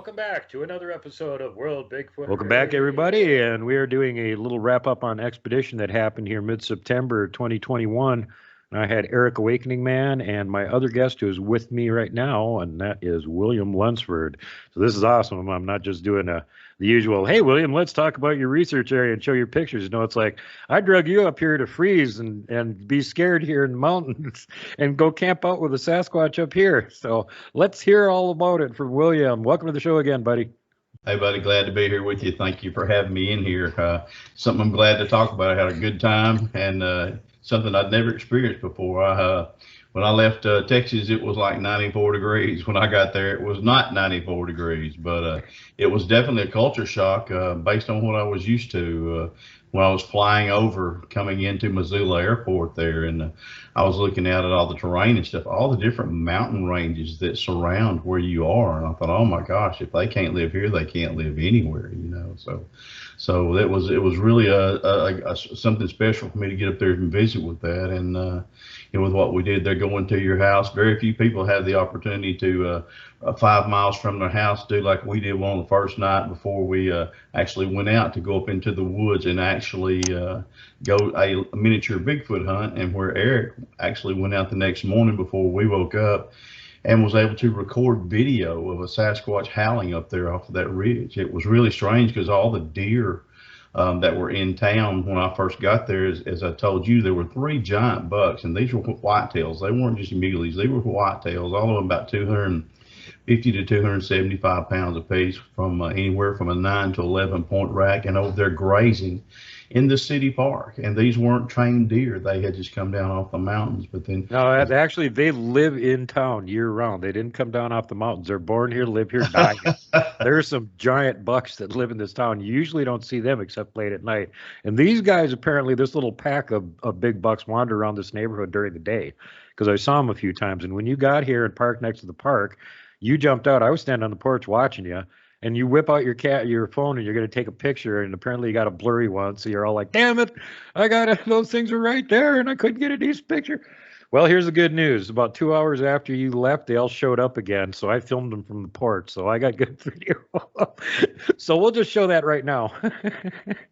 welcome back to another episode of World Bigfoot. Welcome back, everybody, and we are doing a little wrap-up on expedition that happened here mid-September 2021. And I had Eric Awakening Man and my other guest who is with me right now, and that is William Lunsford. So this is awesome. I'm not just doing the usual, hey, William, let's talk about your research area and show your pictures. No, it's like, I drug you up here to freeze and be scared here in the mountains and go camp out with a Sasquatch up here. So let's hear all about it from William. Welcome to the show again, buddy. Hey, buddy, glad to be here with you. Thank you for having me in here. Something I'm glad to talk about. I had a good time and something I'd never experienced before. When I left Texas, it was like 94 degrees. When I got there, it was not 94 degrees, but it was definitely a culture shock based on what I was used to when I was flying over, coming into Missoula Airport there, and I was looking out at all the terrain and stuff, all the different mountain ranges that surround where you are, and I thought, oh my gosh, if they can't live here, they can't live anywhere, you know. So it was really something special for me to get up there and visit with that, and with what we did there, going to your house. Very few people have the opportunity to 5 miles from their house do like we did on the first night before we actually went out to go up into the woods and actually go a miniature Bigfoot hunt, and where Eric actually went out the next morning before we woke up and was able to record video of a Sasquatch howling up there off of that ridge. It was really strange because all the deer that were in town when I first got there, as I told you, there were 3 giant bucks, and these were whitetails. They weren't just muleys, they were whitetails, all of them about 250 to 275 pounds apiece, from anywhere from a 9 to 11 point rack, and over there grazing in the city park. And these weren't trained deer, they had just come down off the mountains. But then no, actually they live in town year round. They didn't come down off the mountains. They're born here, live here, die here. There are some giant bucks that live in this town. You usually don't see them except late at night. And these guys, apparently this little pack of big bucks wander around this neighborhood during the day, because I saw them a few times. And when you got here and parked next to the park, you jumped out. I was standing on the porch watching you, and you whip out your phone and you're going to take a picture, and apparently you got a blurry one, so you're all like, damn it, I got it, those things are right there and I couldn't get a decent picture. Well, here's the good news. About 2 hours after you left, they all showed up again, so I filmed them from the porch, so I got good video. So we'll just show that right now.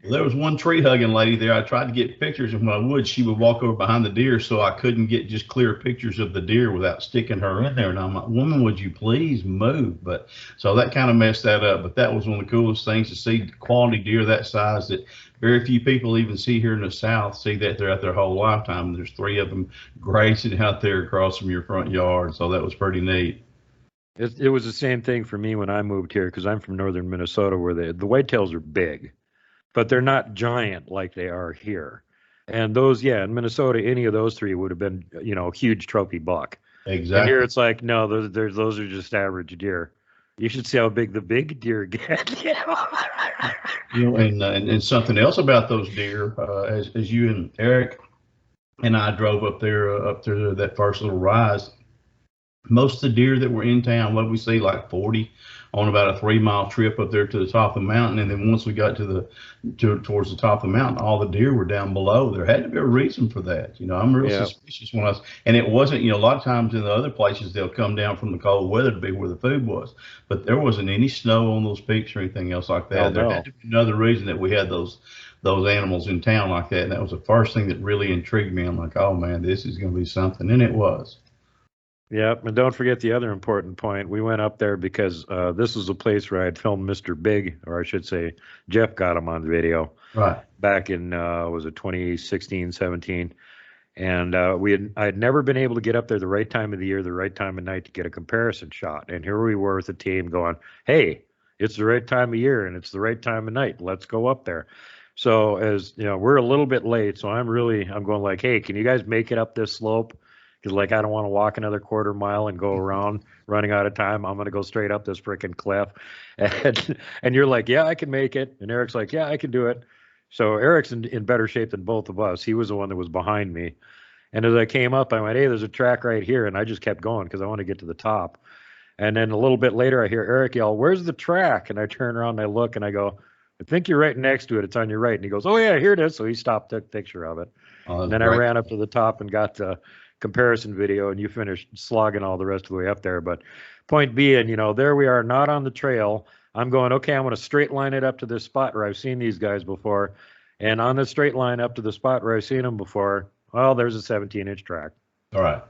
There was one tree hugging lady there. I tried to get pictures, and when I would, she would walk over behind the deer, so I couldn't get just clear pictures of the deer without sticking her in there. And I'm like, woman, would you please move? But so that kind of messed that up. But that was one of the coolest things to see, quality deer that size that very few people even see here in the South, see that throughout their whole lifetime. There's 3 of them grazing out there across from your front yard. So that was pretty neat. It was the same thing for me when I moved here, because I'm from northern Minnesota, where the whitetails are big, but they're not giant like they are here. And those, in Minnesota, any of those 3 would have been, huge trophy buck. Exactly. And here it's like, no, those are just average deer. You should see how big the big deer get. And something else about those deer, as you and Eric and I drove up there that first little rise, most of the deer that were in town, what we see, like 40 on about a 3-mile trip up there to the top of the mountain. And then once we got towards the top of the mountain, all the deer were down below. There had to be a reason for that. I'm real suspicious and it wasn't, a lot of times in the other places, they'll come down from the cold weather to be where the food was, but there wasn't any snow on those peaks or anything else like that. There had to be another reason that we had those animals in town like that. And that was the first thing that really intrigued me. I'm like, oh man, this is going to be something. And it was. Yep, and don't forget the other important point. We went up there because this was a place where I had filmed Mr. Big, or I should say Jeff got him on video. Right. Back in, was it 2016, 17? And I had never been able to get up there the right time of the year, the right time of night to get a comparison shot. And here we were with the team going, hey, it's the right time of year and it's the right time of night. Let's go up there. So as we're a little bit late, so I'm going like, hey, can you guys make it up this slope? Because I don't want to walk another quarter mile and go around running out of time. I'm going to go straight up this freaking cliff. And you're like, yeah, I can make it. And Eric's like, yeah, I can do it. So Eric's in better shape than both of us. He was the one that was behind me. And as I came up, I went, hey, there's a track right here. And I just kept going because I want to get to the top. And then a little bit later, I hear Eric yell, where's the track? And I turn around and I look and I go, I think you're right next to it. It's on your right. And he goes, oh, yeah, here it is. So he stopped, took a picture of it. And then I ran up to the top and got comparison video, and you finished slogging all the rest of the way up there. But point being, there we are, not on the trail. I'm going, okay, I'm going to straight line it up to this spot where I've seen these guys before. And on the straight line up to the spot where I've seen them before, well, there's a 17-inch track. All right.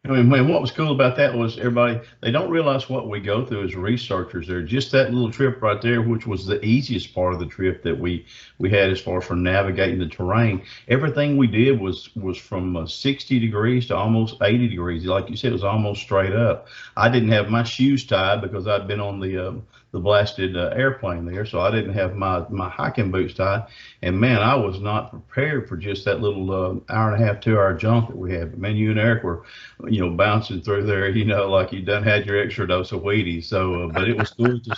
I mean, man, what was cool about that was they don't realize what we go through as researchers there. Just that little trip right there, which was the easiest part of the trip that we had as far as for navigating the terrain. Everything we did was from 60 degrees to almost 80 degrees. Like you said, it was almost straight up. I didn't have my shoes tied because I'd been on the blasted airplane there, so I didn't have my hiking boots tied. And man, I was not prepared for just that little hour and a half, 2-hour jump that we had. But man, you and Eric were, bouncing through there, like you done had your extra dose of Wheaties. So, but it was cool to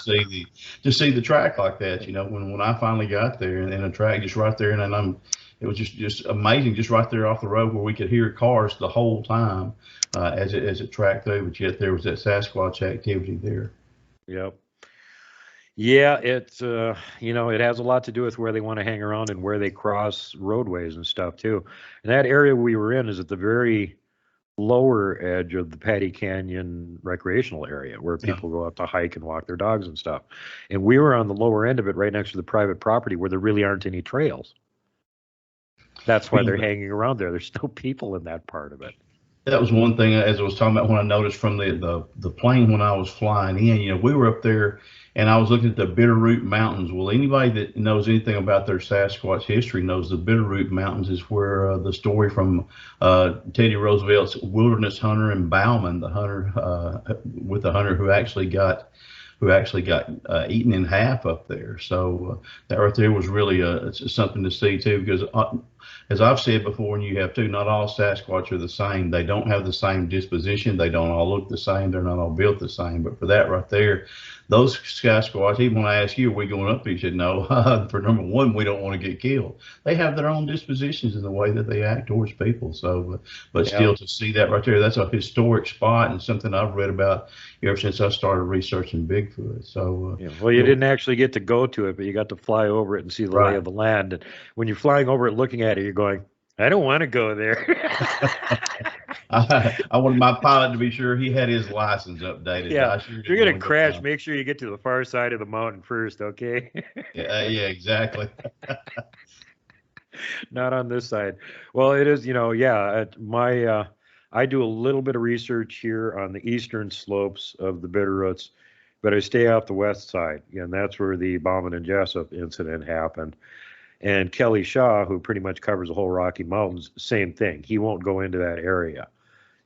see the track like that. When I finally got there and a track just right there, and it was just amazing, just right there off the road where we could hear cars the whole time as it tracked through. But yet there was that Sasquatch activity there. Yep. Yeah, it's it has a lot to do with where they want to hang around and where they cross roadways and stuff too. And that area we were in is at the very lower edge of the Patty Canyon recreational area where people go out to hike and walk their dogs and stuff. And we were on the lower end of it, right next to the private property where there really aren't any trails. That's why they're hanging around there. There's no people in that part of it. That was one thing, as I was talking about, when I noticed from the plane when I was flying in, we were up there and I was looking at the Bitterroot Mountains. Well, anybody that knows anything about their Sasquatch history knows the Bitterroot Mountains is where the story from Teddy Roosevelt's wilderness hunter and Bauman, the hunter who actually got eaten in half up there. So that right there was really something to see too, because as I've said before, and you have too, not all Sasquatch are the same. They don't have the same disposition. They don't all look the same. They're not all built the same. But for that right there, those Sasquatch, even when I asked you, are we going up there? You said, no, for number one, we don't want to get killed. They have their own dispositions in the way that they act towards people. So, but still to see that right there, that's a historic spot and something I've read about ever since I started researching Bigfoot. So, well, you didn't actually get to go to it, but you got to fly over it and see the lay of the land. And when you're flying over it, looking at it, you're going, I don't want to go there. I wanted my pilot to be sure he had his license updated. Yeah, if you're going to crash, make sure you get to the far side of the mountain first, okay? Yeah, exactly. Not on this side. Well, it is, I do a little bit of research here on the eastern slopes of the Bitterroots, but I stay out the west side, and that's where the Bauman and Jessup incident happened. And Kelly Shaw, who pretty much covers the whole Rocky Mountains, same thing. He won't go into that area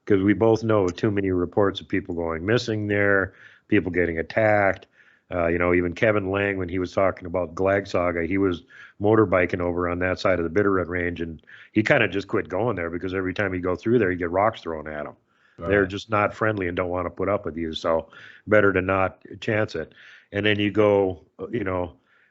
because we both know too many reports of people going missing there, people getting attacked. Even Kevin Lang, when he was talking about Glag Saga, he was motorbiking over on that side of the Bitterroot Range, and he kind of just quit going there because every time he'd go through there, he'd get rocks thrown at him. Right. They're just not friendly and don't want to put up with you, so better to not chance it. And then you go,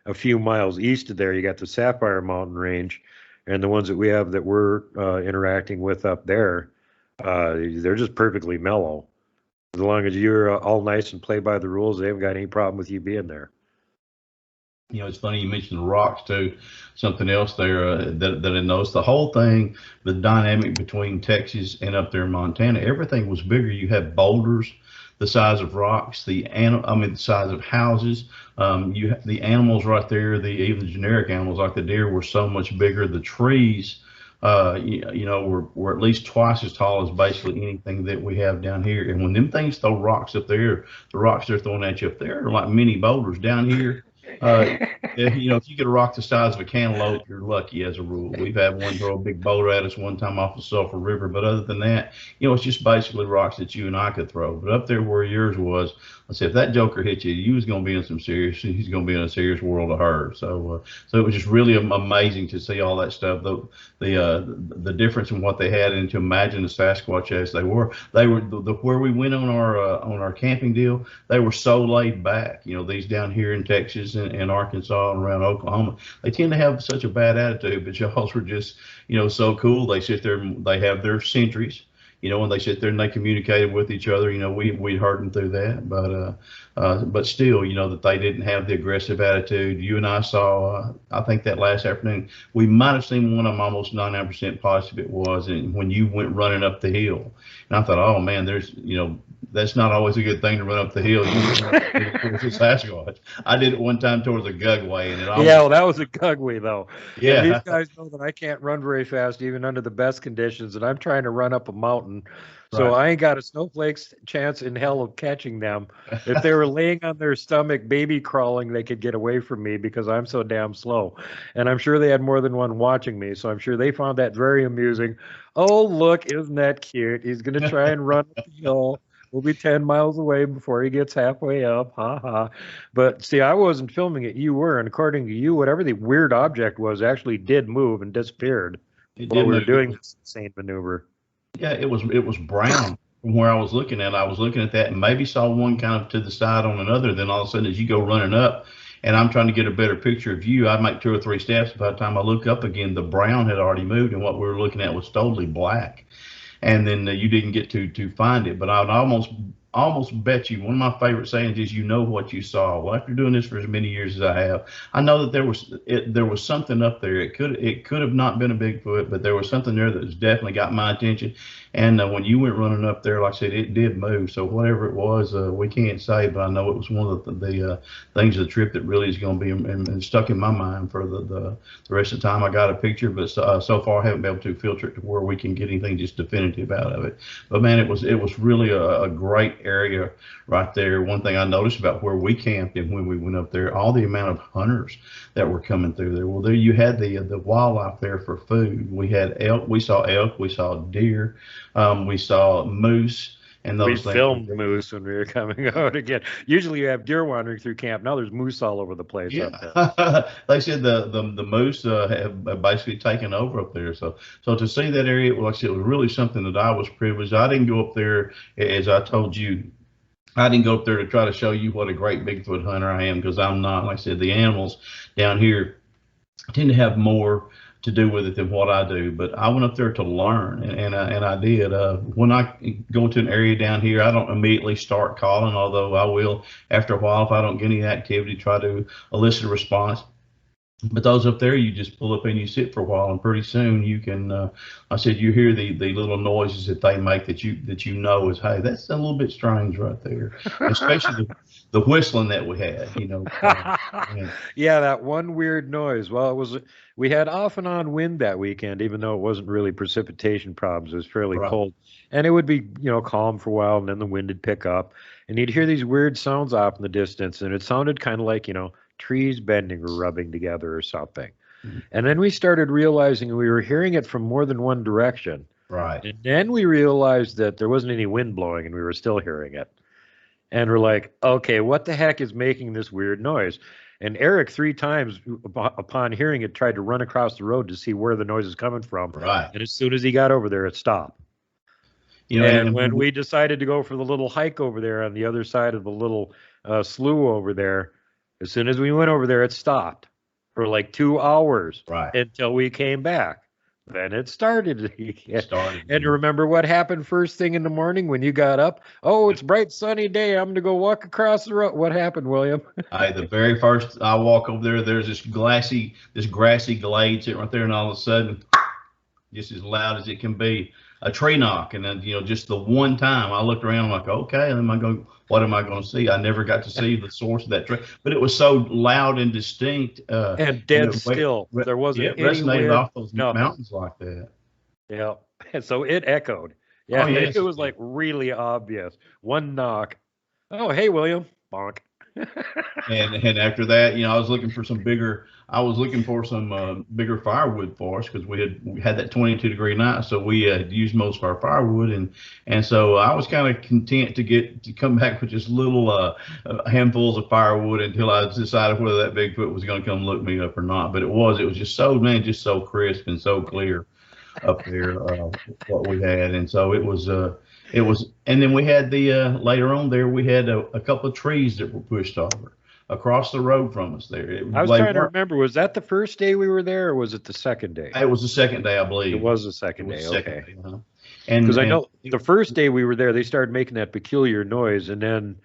a few miles east of there, you got the Sapphire Mountain Range, and the ones that we have that we're interacting with up there, they're just perfectly mellow. As long as you're all nice and play by the rules, they haven't got any problem with you being there. It's funny you mentioned the rocks too. Something else there that I noticed, the whole thing, the dynamic between Texas and up there in Montana, everything was bigger. You had boulders the size of rocks, the size of houses. The animals right there, even the generic animals like the deer were so much bigger. The trees, were at least twice as tall as basically anything that we have down here. And when them things throw rocks up there, the rocks they're throwing at you up there are like mini boulders. Down here, if you get a rock the size of a cantaloupe, you're lucky as a rule. We've had one throw a big boulder at us one time off the Sulphur River, but other than that, it's just basically rocks that you and I could throw. But up there where yours was, let's say if that joker hit you, you was going to be in he's going to be in a serious world of hurt. So it was just really amazing to see all that stuff. The difference in what they had, and to imagine the Sasquatch as they were where we went on our camping deal, they were so laid back. These down here in Texas and Arkansas and around Oklahoma, they tend to have such a bad attitude, but y'all's were just, so cool. They sit there and they have their sentries. when they sit there and they communicated with each other, we heard them through that. But still, that they didn't have the aggressive attitude. You and I saw, I think that last afternoon, we might have seen one of them almost 99% positive it was, and when you went running up the hill. And I thought, oh man, that's not always a good thing to run up the hill. It's Sasquatch. I did it one time towards a gugway, and well, that was a gugway though. Yeah, and these guys know that I can't run very fast, even under the best conditions, and I'm trying to run up a mountain, so I ain't got a snowflake's chance in hell of catching them. If they were laying on their stomach, baby crawling, they could get away from me because I'm so damn slow. And I'm sure they had more than one watching me, so I'm sure they found that very amusing. Oh, look, isn't that cute? He's going to try and run up the hill. We'll be 10 miles away before he gets halfway up. Ha ha. But see, I wasn't filming it. You were. And according to you, whatever the weird object was actually did move and disappeared while we were doing this insane maneuver. Yeah, it was brown from where I was looking at. I was looking at that and maybe saw one kind of to the side on another. Then all of a sudden, as you go running up, and I'm trying to get a better picture of you, I'd make 2 or 3 steps. By the time I look up again, the brown had already moved, and what we were looking at was totally black. And then you didn't get to find it. But I'd almost bet you, one of my favorite sayings is, you know what you saw. Well, after doing this for as many years as I have, I know that there was something up there. It could have not been a Bigfoot, but there was something there that definitely got my attention. And when you went running up there, like I said, it did move. So whatever it was, we can't say, but I know it was one of the things of the trip that really is going to be and stuck in my mind for the rest of the time. I got a picture, but so far I haven't been able to filter it to where we can get anything just definitive out of it. But man, it was really a great area right there. One thing I noticed about where we camped and when we went up there, all the amount of hunters that were coming through there. Well, there you had the wildlife there for food. We had elk, we saw deer, we saw moose. And those we filmed moose when we were coming out again. Usually you have deer wandering through camp. Now there's moose all over the place. Yeah. Up there. They said the moose have basically taken over up there. So to see that area, like I said, it was really something that I was privileged. I didn't go up there, as I told you, I didn't go up there to try to show you what a great Bigfoot hunter I am, because I'm not. Like I said, the animals down here tend to have more to do with it than what I do, but I went up there to learn, and I did. When I go to an area down here, I don't immediately start calling, although I will after a while if I don't get any activity, try to elicit a response. But those up there, you just pull up and you sit for a while, and pretty soon you can. I said you hear the little noises that they make that you know is, hey, that's a little bit strange right there, especially the whistling that we had. Yeah, that one weird noise. Well, we had off and on wind that weekend, even though it wasn't really precipitation problems. It was fairly cold, and it would be calm for a while, and then the wind would pick up, and you'd hear these weird sounds off in the distance, and it sounded kind of like trees bending or rubbing together or something. Mm-hmm. And then we started realizing we were hearing it from more than one direction. Right. And then we realized that there wasn't any wind blowing and we were still hearing it. And we're like, okay, what the heck is making this weird noise? And Eric 3 times upon hearing it tried to run across the road to see where the noise is coming from. Right. And as soon as he got over there, it stopped. And when we decided to go for the little hike over there on the other side of the little slough over there, as soon as we went over there, it stopped for like 2 hours until we came back. Then it started again. And remember what happened first thing in the morning when you got up? Oh, it's bright sunny day. I'm going to go walk across the road. What happened, William? The very first I walk over there, there's this grassy glade sitting right there, and all of a sudden, just as loud as it can be, a tree knock. And then, just the one time I looked around, I'm like, okay, what am I going to see? I never got to see the source of that tree, but it was so loud and distinct. And dead still. There wasn't resonated off those mountains like that. Yeah. And so it echoed. Yeah. It was like really obvious. One knock. Oh, hey, William. Bonk. and after that, I was looking for some bigger firewood for us, because we had that 22-degree night, so we used most of our firewood, and so I was kind of content to come back with just little handfuls of firewood until I decided whether that Bigfoot was going to come look me up or not. But it was just so crisp and so clear up there, what we had, and so it was. And then we had later on there, we had a couple of trees that were pushed over across the road from us there. I was trying to remember, was that the first day we were there, or was it the second day? It was the second day, I believe. It was the second day, okay. And Because I know the first day we were there, they started making that peculiar noise, and then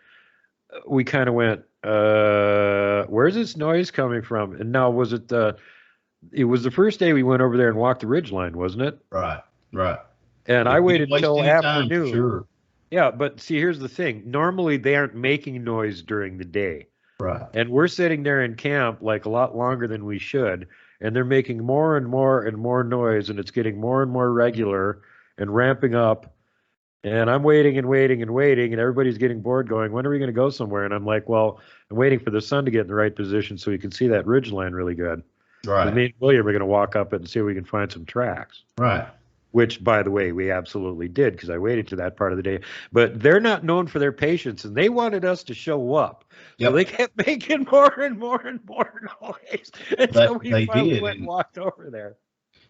we kind of went, where's this noise coming from? And now it was the first day we went over there and walked the ridge line, wasn't it? right, right. And Yeah, I we didn't waited waste until any time, for afternoon. sure. Yeah, but see, here's the thing. Normally they aren't making noise during the day. Right. And we're sitting there in camp like a lot longer than we should, and they're making more and more and more noise, and it's getting more and more regular and ramping up. And I'm waiting and waiting and waiting, and everybody's getting bored going, when are we going to go somewhere? And I'm like, well, I'm waiting for the sun to get in the right position so we can see that ridge line really good. Right. Me and William are going to walk up it and see if we can find some tracks. Right. Which, by the way, we absolutely did because I waited to that part of the day. But they're not known for their patience, and they wanted us to show up. Yep. So they kept making more and more and more noise until we finally went and walked over there.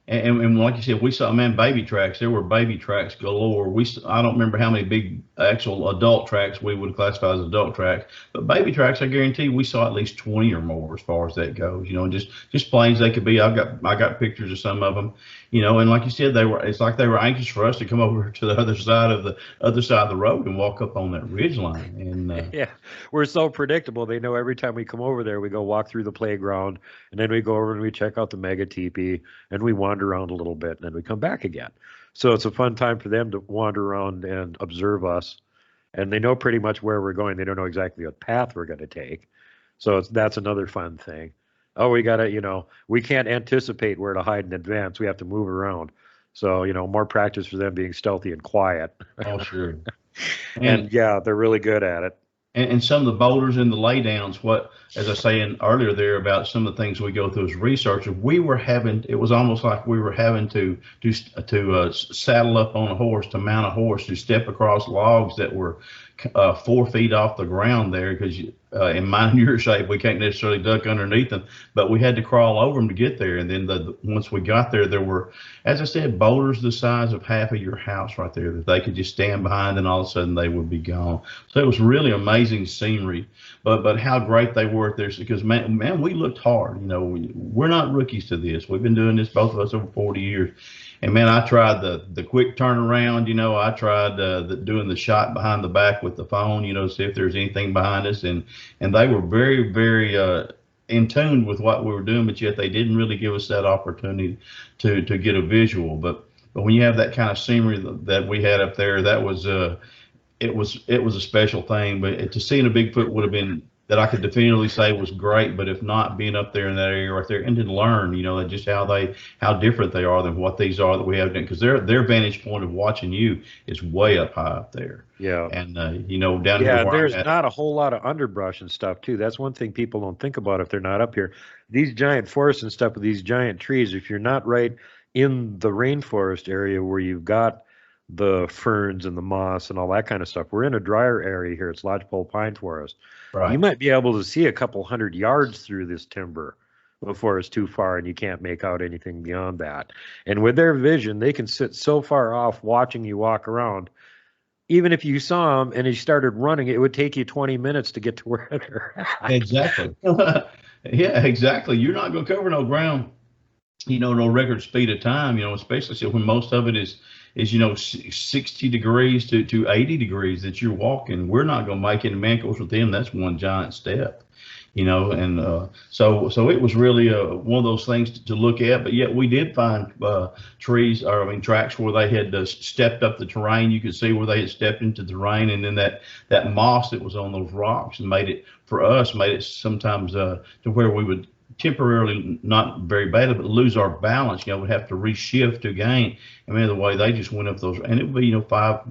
And like you said, we saw, man, baby tracks. There were baby tracks galore. I don't remember how many big actual adult tracks we would classify as adult tracks, but baby tracks, I guarantee we saw at least 20 or more as far as that goes. You know, just plains they could be. I got pictures of some of them. You know, and like you said, it's like they were anxious for us to come over to the other side of the road and walk up on that ridge line. And yeah, we're so predictable. They know every time we come over there, we go walk through the playground, and then we go over and we check out the mega teepee, and we wander around a little bit, and then we come back again. So it's a fun time for them to wander around and observe us, and they know pretty much where we're going. They don't know exactly what path we're going to take. So that's another fun thing. Oh, we got to, you know, we can't anticipate where to hide in advance. We have to move around. So, you know, more practice for them being stealthy and quiet. Oh, sure. And yeah, they're really good at it. And some of the boulders and the laydowns, as I was saying earlier there about some of the things we go through as researchers, it was almost like we were having to saddle up on a horse, to mount a horse, to step across logs that were 4 feet off the ground there, because in mine and your shape, we can't necessarily duck underneath them, but we had to crawl over them to get there. And then once we got there, there were, as I said, boulders the size of half of your house right there that they could just stand behind, and all of a sudden they would be gone. So it was really amazing scenery, but how great they were at this, because man, we looked hard. You know, we're not rookies to this. We've been doing this, both of us, over 40 years. And man, I tried the quick turnaround. You know, I tried doing the shot behind the back with the phone, you know, see if there's anything behind us. And they were very, very in tune with what we were doing, but yet they didn't really give us that opportunity to get a visual. But when you have that kind of scenery that we had up there, that was it was a special thing. But to see a Bigfoot would have been, that I could definitively say was great, but if not, being up there in that area right there, and to learn, you know, just how different they are than what these are that we have done, because their vantage point of watching you is way up high up there. Yeah. And you know, down here. Yeah, there's not a whole lot of underbrush and stuff too. That's one thing people don't think about if they're not up here. These giant forests and stuff with these giant trees, if you're not right in the rainforest area where you've got the ferns and the moss and all that kind of stuff, we're in a drier area here. It's lodgepole pine forest. Right. You might be able to see a couple hundred yards through this timber before it's too far and you can't make out anything beyond that. And with their vision, they can sit so far off watching you walk around. Even if you saw them and he started running, it would take you 20 minutes to get to where they're at. Exactly. Yeah, exactly. You're not going to cover no ground, you know, no record speed of time, you know, especially when most of it is, you know, 60 degrees to 80 degrees that you're walking. We're not going to make it. And man, of course, with them, that's one giant step, you know. And so it was really one of those things to look at. But yet we did find tracks where they had stepped up the terrain. You could see where they had stepped into the terrain, and then that moss that was on those rocks and made it sometimes to where we would temporarily, not very badly, but lose our balance. You know, we'd have to reshift to gain. I mean, the way they just went up those, and it would be, you know,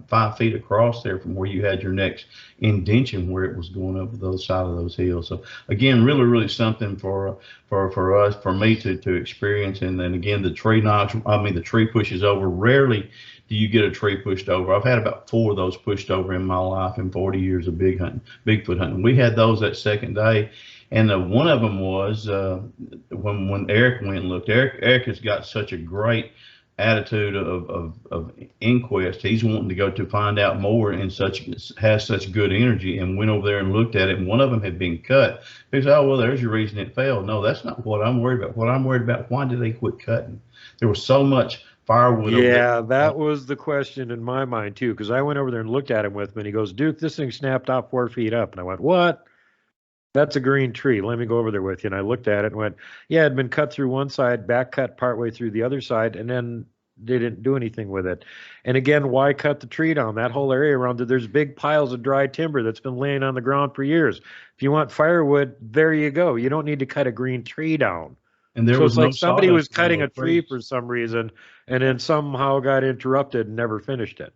five feet across there from where you had your next indention where it was going up the other side of those hills. So again, really, really something for us, for me to experience. And then again, the tree pushes over. Rarely do you get a tree pushed over. I've had about 4 of those pushed over in my life in 40 years of Bigfoot hunting. We had those that second day. And one of them was when Eric went and looked. Eric has got such a great attitude of inquest. He's wanting to go to find out more, and has such good energy, and went over there and looked at it. And one of them had been cut. He said, "Oh, well, there's your reason it failed." No, that's not what I'm worried about. What I'm worried about, why did they quit cutting? There was so much firewood over there. Yeah, that was the question in my mind too, because I went over there and looked at him with me, and he goes, Duke, this thing snapped off 4 feet up. And I went, what? That's a green tree. Let me go over there with you. And I looked at it and went, yeah, it had been cut through one side, back cut partway through the other side, and then they didn't do anything with it. And again, why cut the tree down? That whole area around it, there's big piles of dry timber that's been laying on the ground for years. If you want firewood, there you go. You don't need to cut a green tree down. And there So was it's no like somebody was sawdust on cutting those a tree trees. for some reason and then somehow got interrupted and never finished it.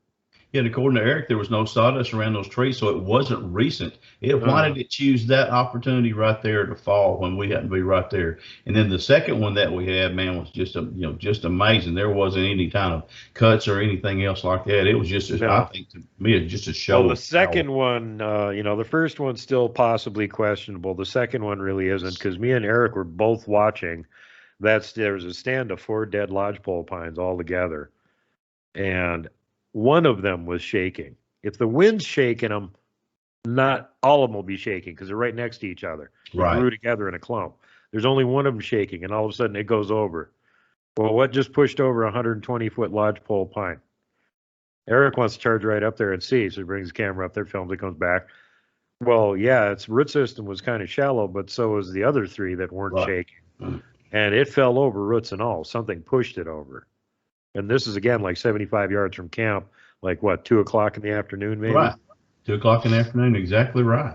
Yeah, and according to Eric, there was no sawdust around those trees, so it wasn't recent. Why did it choose that opportunity right there to fall when we happened to be right there? And then the second one that we had, man, was just amazing. There wasn't any kind of cuts or anything else like that. It was just, I think, to me, it's just a show. Well, the second one, the first one's still possibly questionable. The second one really isn't, because me and Eric were both watching. There's a stand of 4 dead lodgepole pines all together, and one of them was shaking. If the wind's shaking them, not all of them will be shaking because they're right next to each other. They grew together in a clump. There's only one of them shaking, and all of a sudden it goes over. Well, what just pushed over a 120-foot lodgepole pine? Eric wants to charge right up there and see, so he brings the camera up there, films it, comes back. Well, yeah, its root system was kind of shallow, but so was the other 3 that weren't shaking. And it fell over, roots and all. Something pushed it over. And this is, again, like 75 yards from camp, like what, 2 o'clock in the afternoon, maybe? Right. 2 o'clock in the afternoon, exactly right.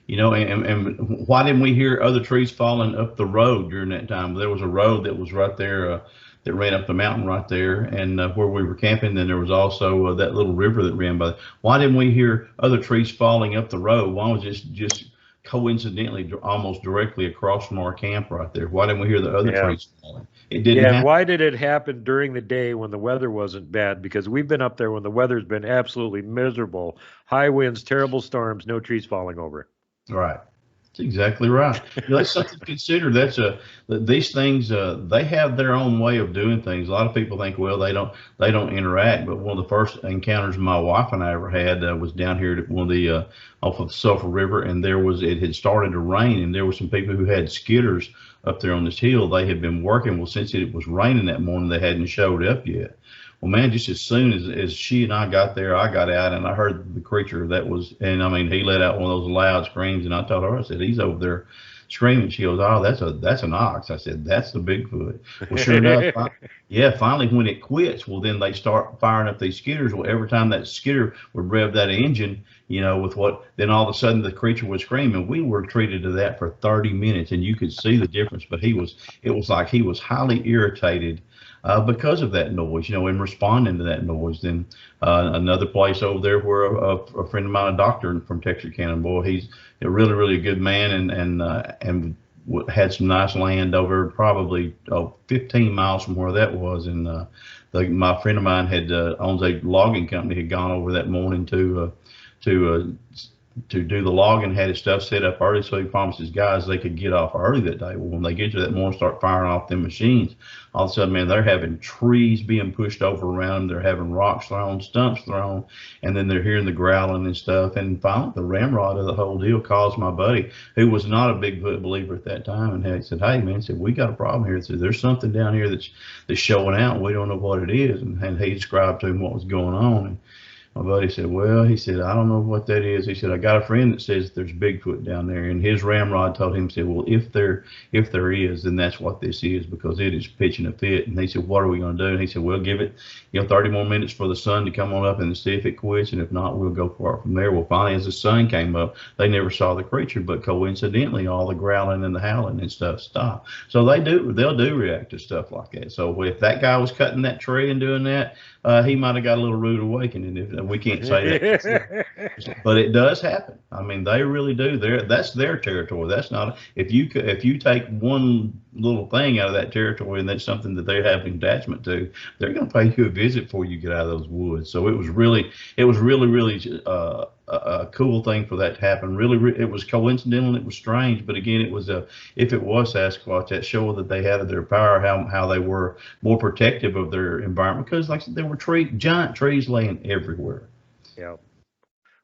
And why didn't we hear other trees falling up the road during that time? There was a road that was right there that ran up the mountain right there, and where we were camping. Then there was also that little river that ran by. Why didn't we hear other trees falling up the road? Why was this just coincidentally almost directly across from our camp right there? Why didn't we hear the other trees falling? It didn't happen. Why did it happen during the day when the weather wasn't bad? Because we've been up there when the weather's been absolutely miserable, high winds, terrible storms, no trees falling over. Right. That's exactly right. That's something to consider. These things, they have their own way of doing things. A lot of people think, well, they don't interact. But one of the first encounters my wife and I ever had was down here at one of the off of the Sulphur River, and it had started to rain, and there were some people who had skidders up there on this hill. They had been working. Well, since it was raining that morning, they hadn't showed up yet. Well, man, just as soon as she and I got there, I got out and I heard the creature that was, and I mean, he let out one of those loud screams, and I told her, I said, he's over there screaming. She goes, oh, that's an ox. I said, that's the Bigfoot. Well, sure enough, finally when it quits, well, then they start firing up these skidders. Well, every time that skidder would rev that engine, then all of a sudden the creature would scream, and we were treated to that for 30 minutes, and you could see the difference. But it was like he was highly irritated because of that noise, and responding to that noise. Then another place over there where a friend of mine, a doctor from Texarkana, boy, he's a really, really good man, and had some nice land over probably 15 miles from where that was. And my friend of mine owns a logging company, had gone over that morning to do the logging, had his stuff set up early, so he promised his guys they could get off early that day. Well, when they get to that morning, start firing off them machines, all of a sudden, man, they're having trees being pushed over around them. They're having rocks thrown, stumps thrown, and then they're hearing the growling and stuff. And finally, the ramrod of the whole deal calls my buddy, who was not a Bigfoot believer at that time, and he said, hey, man, we got a problem here. He said, there's something down here that's showing out, and we don't know what it is. And he described to him what was going on. And my buddy said, I don't know what that is. He said, I got a friend that says there's Bigfoot down there. And his ramrod told him, said, well, if there is, then that's what this is, because it is pitching a fit. And he said, what are we going to do? And he said, we'll give it 30 more minutes for the sun to come on up and see if it quits. And if not, we'll go far from there. Well, finally, as the sun came up, they never saw the creature, but coincidentally, all the growling and the howling and stuff stopped. So they'll do react to stuff like that. So if that guy was cutting that tree and doing that, he might have got a little rude awakening. We can't say that, but it does happen. I mean, they really do. That's their territory. That's not, if you take one little thing out of that territory and that's something that they have an attachment to, they're going to pay you a visit before you get out of those woods. So it was really a cool thing for that to happen. Really, it was coincidental and it was strange. But again, if it was Sasquatch, that showed that they had their power, how they were more protective of their environment, because like I said, there were giant trees laying everywhere. Yeah.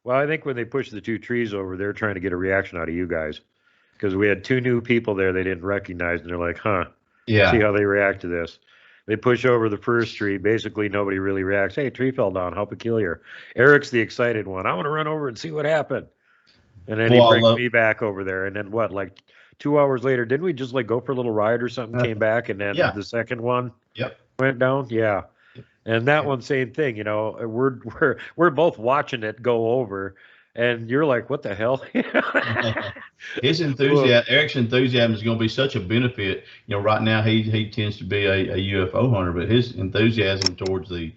Well, I think when they pushed the 2 trees over, they're trying to get a reaction out of you guys, because we had 2 new people there they didn't recognize, and they're like, huh, yeah, see how they react to this. They push over the first tree. Basically, nobody really reacts. Hey, tree fell down. How peculiar. Eric's the excited one. I want to run over and see what happened. And then he brings me back over there. And then what, like 2 hours later, didn't we just like go for a little ride or something, came back, and then the second one went down? Yeah. And that one, same thing, you know, we're both watching it go over, and you're like, what the hell? His enthusiasm, Eric's enthusiasm is going to be such a benefit. You know, right now he tends to be a UFO hunter, but his enthusiasm towards the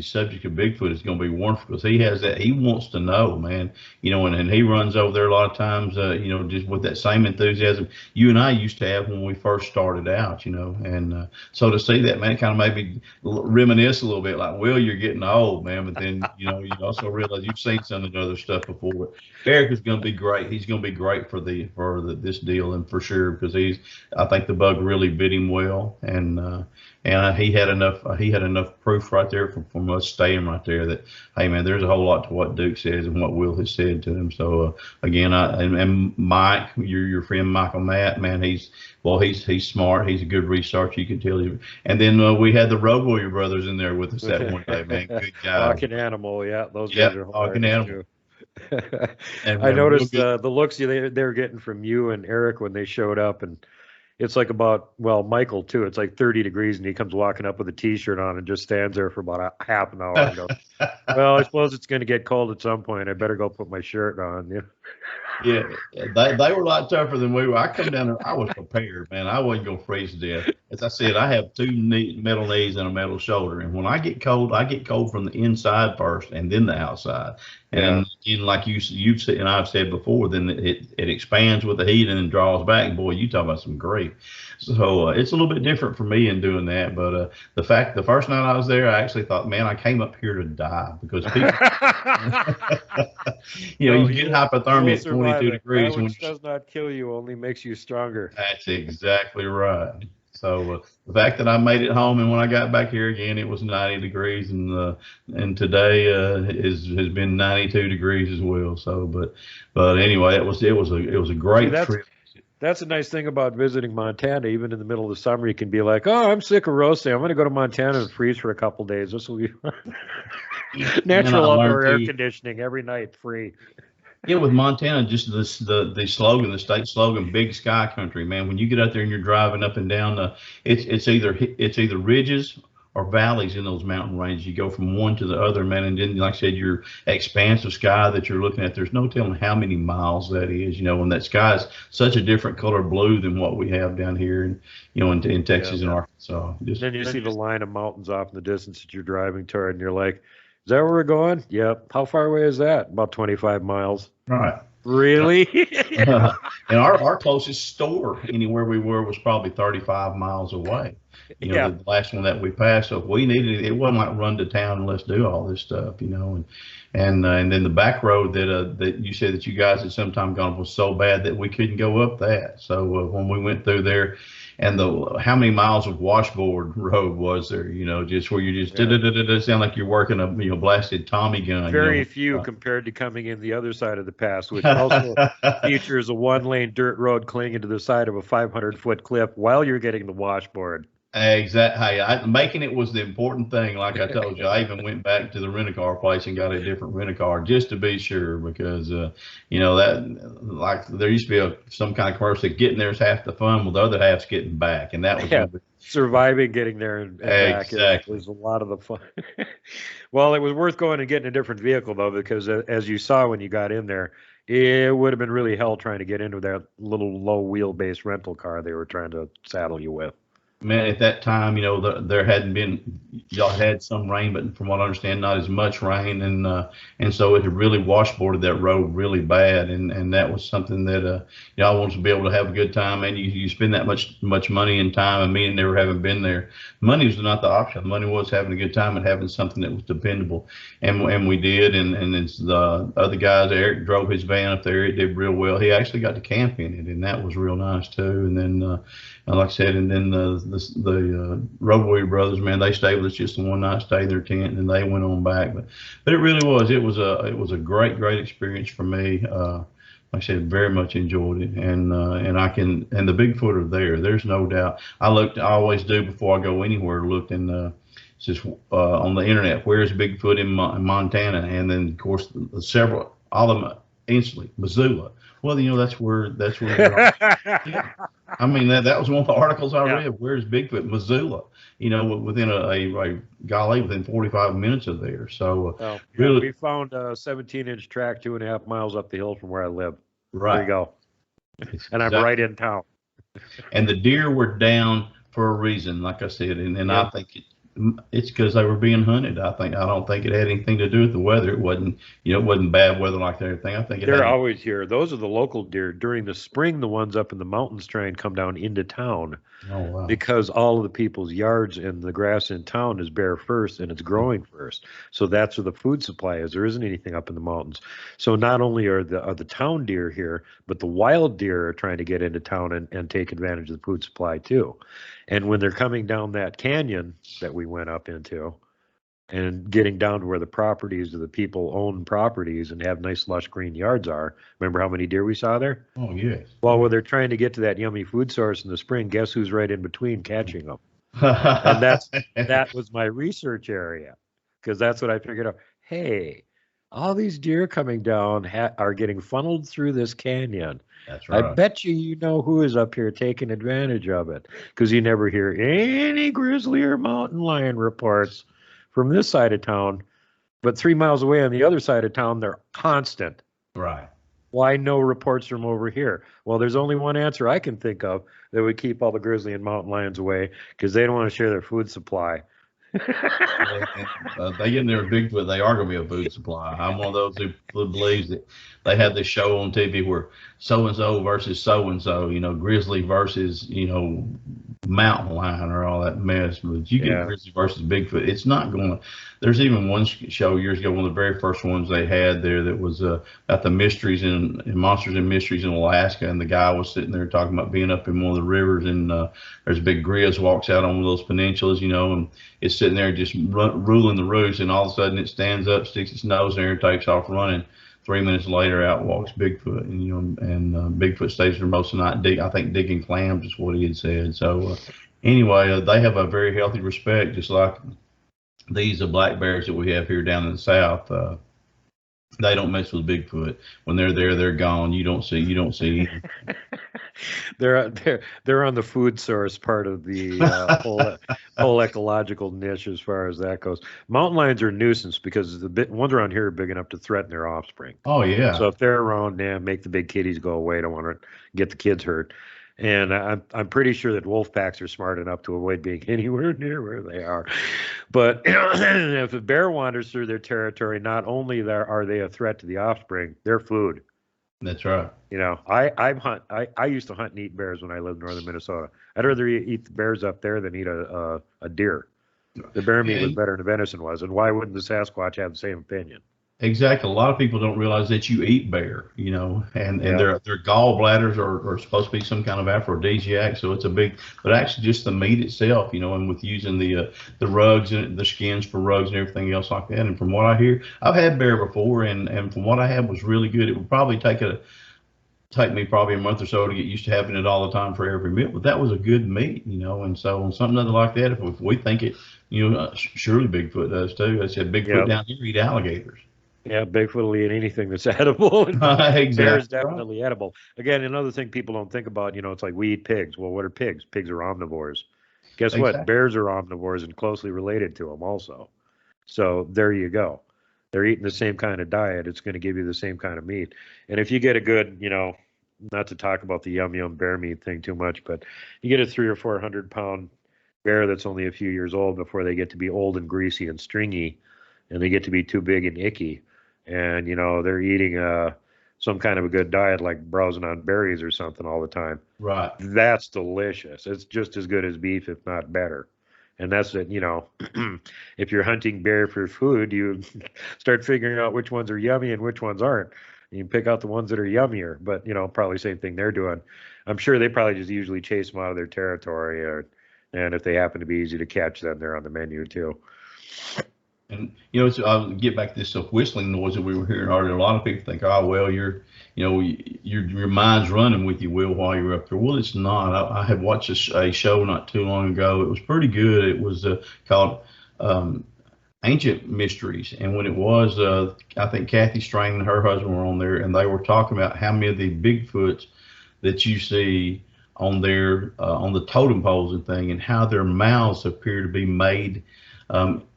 subject of Bigfoot is going to be wonderful, because he has that. He wants to know, man. You know, and he runs over there a lot of times, you know, just with that same enthusiasm you and I used to have when we first started out, you know. And so to see that, man, it kind of made me reminisce a little bit, like, well, you're getting old, man. But then, you know, you also realize you've seen some of the other stuff before. But Eric is going to be great. He's going to be great for this deal, and for sure, because I think the bug really bit him well, and he had enough proof right there from us staying right there that, hey, man, there's a whole lot to what Duke says and what Will has said to him. So again, and Mike, your friend Michael Matt, man, he's smart. He's a good researcher, you can tell. And then we had the Road Warrior brothers in there with us that one day, man. Good guy. Talking Animal, yeah, those guys are Talking Animal. And I noticed the looks they were getting from you and Eric when they showed up, and it's like Michael too. It's like 30 degrees, and he comes walking up with a T-shirt on and just stands there for about a half an hour and goes, well, I suppose it's going to get cold at some point. I better go put my shirt on. Yeah, they were a lot tougher than we were. I come down there, I was prepared, man. I wasn't going to freeze to death. As I said, I have two metal knees and a metal shoulder, and when I get cold from the inside first and then the outside. And like you've said, and I've said before, then it expands with the heat and then draws back. And boy, you talk about some grief. So it's a little bit different for me in doing that. But the first night I was there, I actually thought, man, I came up here to die, because people, you get hypothermia at 22 degrees. That which does not kill you only makes you stronger. That's exactly right. So the fact that I made it home, and when I got back here again, it was 90 degrees, and today has been 92 degrees as well. So, but anyway, it was a great trip. That's a nice thing about visiting Montana. Even in the middle of the summer, you can be like, oh, I'm sick of roasting. I'm going to go to Montana and freeze for a couple of days. This will be natural outdoor air conditioning every night, free. Yeah, with Montana, just the slogan, the state slogan, "Big Sky Country," man. When you get out there and you're driving up and down, it's either ridges or valleys in those mountain ranges. You go from one to the other, man, and then, like I said, your expanse of sky that you're looking at, there's no telling how many miles that is, you know, and that sky is such a different color blue than what we have down here in Texas and Arkansas. Then you see the line of mountains off in the distance that you're driving toward, and you're like, is that where we're going? Yep. How far away is that? About 25 miles. Right. Really? And our closest store anywhere we were was probably 35 miles away. You know, the last one that we passed. So if we needed it wasn't like run to town and let's do all this stuff, you know. And then the back road that you said that you guys had sometime gone was so bad that we couldn't go up that. So when we went through there, and how many miles of washboard road was there, you know, just where you just sound like you're working a blasted Tommy gun. Very few compared to coming in the other side of the pass, which also features a one-lane dirt road clinging to the side of a 500-foot cliff while you're getting the washboard. Exactly. Hey, making it was the important thing. Like I told you, I even went back to the rent-a-car place and got a different rent-a-car just to be sure, because you know, that, like, there used to be some kind of commercial that getting there is half the fun, well, the other half's getting back, and that was surviving getting there and back was a lot of the fun. Well, it was worth going and getting a different vehicle though, because as you saw when you got in there, it would have been really hell trying to get into that little low wheelbase rental car they were trying to saddle you with. Man, at that time, you know, there hadn't been, y'all had some rain, but from what I understand, not as much rain, and so it had really washboarded that road really bad, and that was something that y'all wanted to be able to have a good time, and you spend that much money and time, and me and never having been there, money was not the option. Money was having a good time and having something that was dependable, and we did, and it's the other guys, Eric drove his van up there, it did real well. He actually got to camp in it, and that was real nice too. And then like I said, and then the Road Warrior brothers, man, they stayed with us just a one night stay in their tent, and then they went on back. But it really was, it was a great experience for me. like I said, very much enjoyed it, and the Bigfoot are there. There's no doubt. I always do before I go anywhere, look and just on the internet, where's Bigfoot in Montana, and then of course several, all of them instantly Missoula. Well, that's where yeah. I mean, that was one of the articles I read. Where's Bigfoot? Missoula. Within within 45 minutes of there. So really, we found a 17-inch track 2.5 miles up the hill from where I live. Right. There you go. And I'm right in town. And the deer were down for a reason, like I said, and I think it's because they were being hunted. I don't think it had anything to do with the weather. It wasn't bad weather like that. Everything. I think they're always here. Those are the local deer. During the spring, the ones up in the mountains try and come down into town. Oh, wow. Because all of the people's yards and the grass in town is bare first and it's growing first. So that's where the food supply is. There isn't anything up in the mountains. So not only are the town deer here, but the wild deer are trying to get into town and take advantage of the food supply too. And when they're coming down that canyon that we went up into and getting down to where the properties of the people own properties and have nice lush green yards are, remember how many deer we saw there? Oh, yes. Well, when they're trying to get to that yummy food source in the spring, guess who's right in between catching them? And that was my research area, because that's what I figured out. Hey, all these deer coming down are getting funneled through this canyon. That's right. I bet you know who is up here taking advantage of it, because you never hear any grizzly or mountain lion reports from this side of town, but 3 miles away on the other side of town, they're constant. Right. Why no reports from over here? Well, there's only one answer I can think of that would keep all the grizzly and mountain lions away, because they don't want to share their food supply. They get in there with Bigfoot, they are going to be a food supply. I'm one of those who believes that they had this show on TV where so-and-so versus so-and-so, grizzly versus, mountain lion or all that mess. But you get grizzly versus Bigfoot, it's not going to. There's even one show years ago, one of the very first ones they had there, that was about the mysteries and monsters and mysteries in Alaska, and the guy was sitting there talking about being up in one of the rivers, and there's a big grizz walks out on one of those peninsulas, and it's sitting there just ruling the roost, and all of a sudden it stands up, sticks its nose in there, and takes off running. 3 minutes later, out walks Bigfoot, and Bigfoot stays there most of the night. I think digging clams is what he had said. So anyway, they have a very healthy respect, just like these black bears that we have here down in the south. They don't mess with Bigfoot. When they're there, they're gone. You don't see. They're on the food source part of the whole ecological niche as far as that goes. Mountain lions are a nuisance because the ones around here are big enough to threaten their offspring. Oh yeah. So if they're around, make the big kitties go away. Don't want to get the kids hurt. And I'm pretty sure that wolf packs are smart enough to avoid being anywhere near where they are. But if a bear wanders through their territory, not only are they a threat to the offspring, they're food. That's right. I used to hunt and eat bears when I lived in northern Minnesota. I'd rather eat the bears up there than eat a deer. The bear meat was better than the venison was, and why wouldn't the Sasquatch have the same opinion? Exactly. A lot of people don't realize that you eat bear, and their gallbladders are supposed to be some kind of aphrodisiac. So it's but actually just the meat itself, and with using the rugs and the skins for rugs and everything else like that. And from what I hear, I've had bear before, and from what I had was really good. It would probably take me probably a month or so to get used to having it all the time for every meal, but that was a good meat, and so on something other like that, if we think it, surely Bigfoot does too. I said Bigfoot down here eat alligators. Yeah, Bigfoot will eat anything that's edible. Exactly. Bear's definitely edible. Again, another thing people don't think about, it's like we eat pigs. Well, what are pigs? Pigs are omnivores. Guess what? Bears are omnivores and closely related to them also. So there you go. They're eating the same kind of diet. It's going to give you the same kind of meat. And if you get a good, not to talk about the yum bear meat thing too much, but you get a 300 or 400 pound bear that's only a few years old before they get to be old and greasy and stringy, and they get to be too big and icky. And, they're eating some kind of a good diet, like browsing on berries or something all the time. Right. That's delicious. It's just as good as beef, if not better. And that's it, if you're hunting bear for food, you start figuring out which ones are yummy and which ones aren't. You can pick out the ones that are yummier, but, probably same thing they're doing. I'm sure they probably just usually chase them out of their territory, and if they happen to be easy to catch, then they're on the menu too. And I'll get back to this whistling noise that we were hearing earlier. A lot of people think, oh well, you're your mind's running with you, Will, while you're up there. Well, it's not. I had watched a show not too long ago. It was pretty good. It was called Ancient Mysteries, and when it was, I think Kathy Strain and her husband were on there, and they were talking about how many of the Bigfoots that you see on the totem poles and thing, and how their mouths appear to be made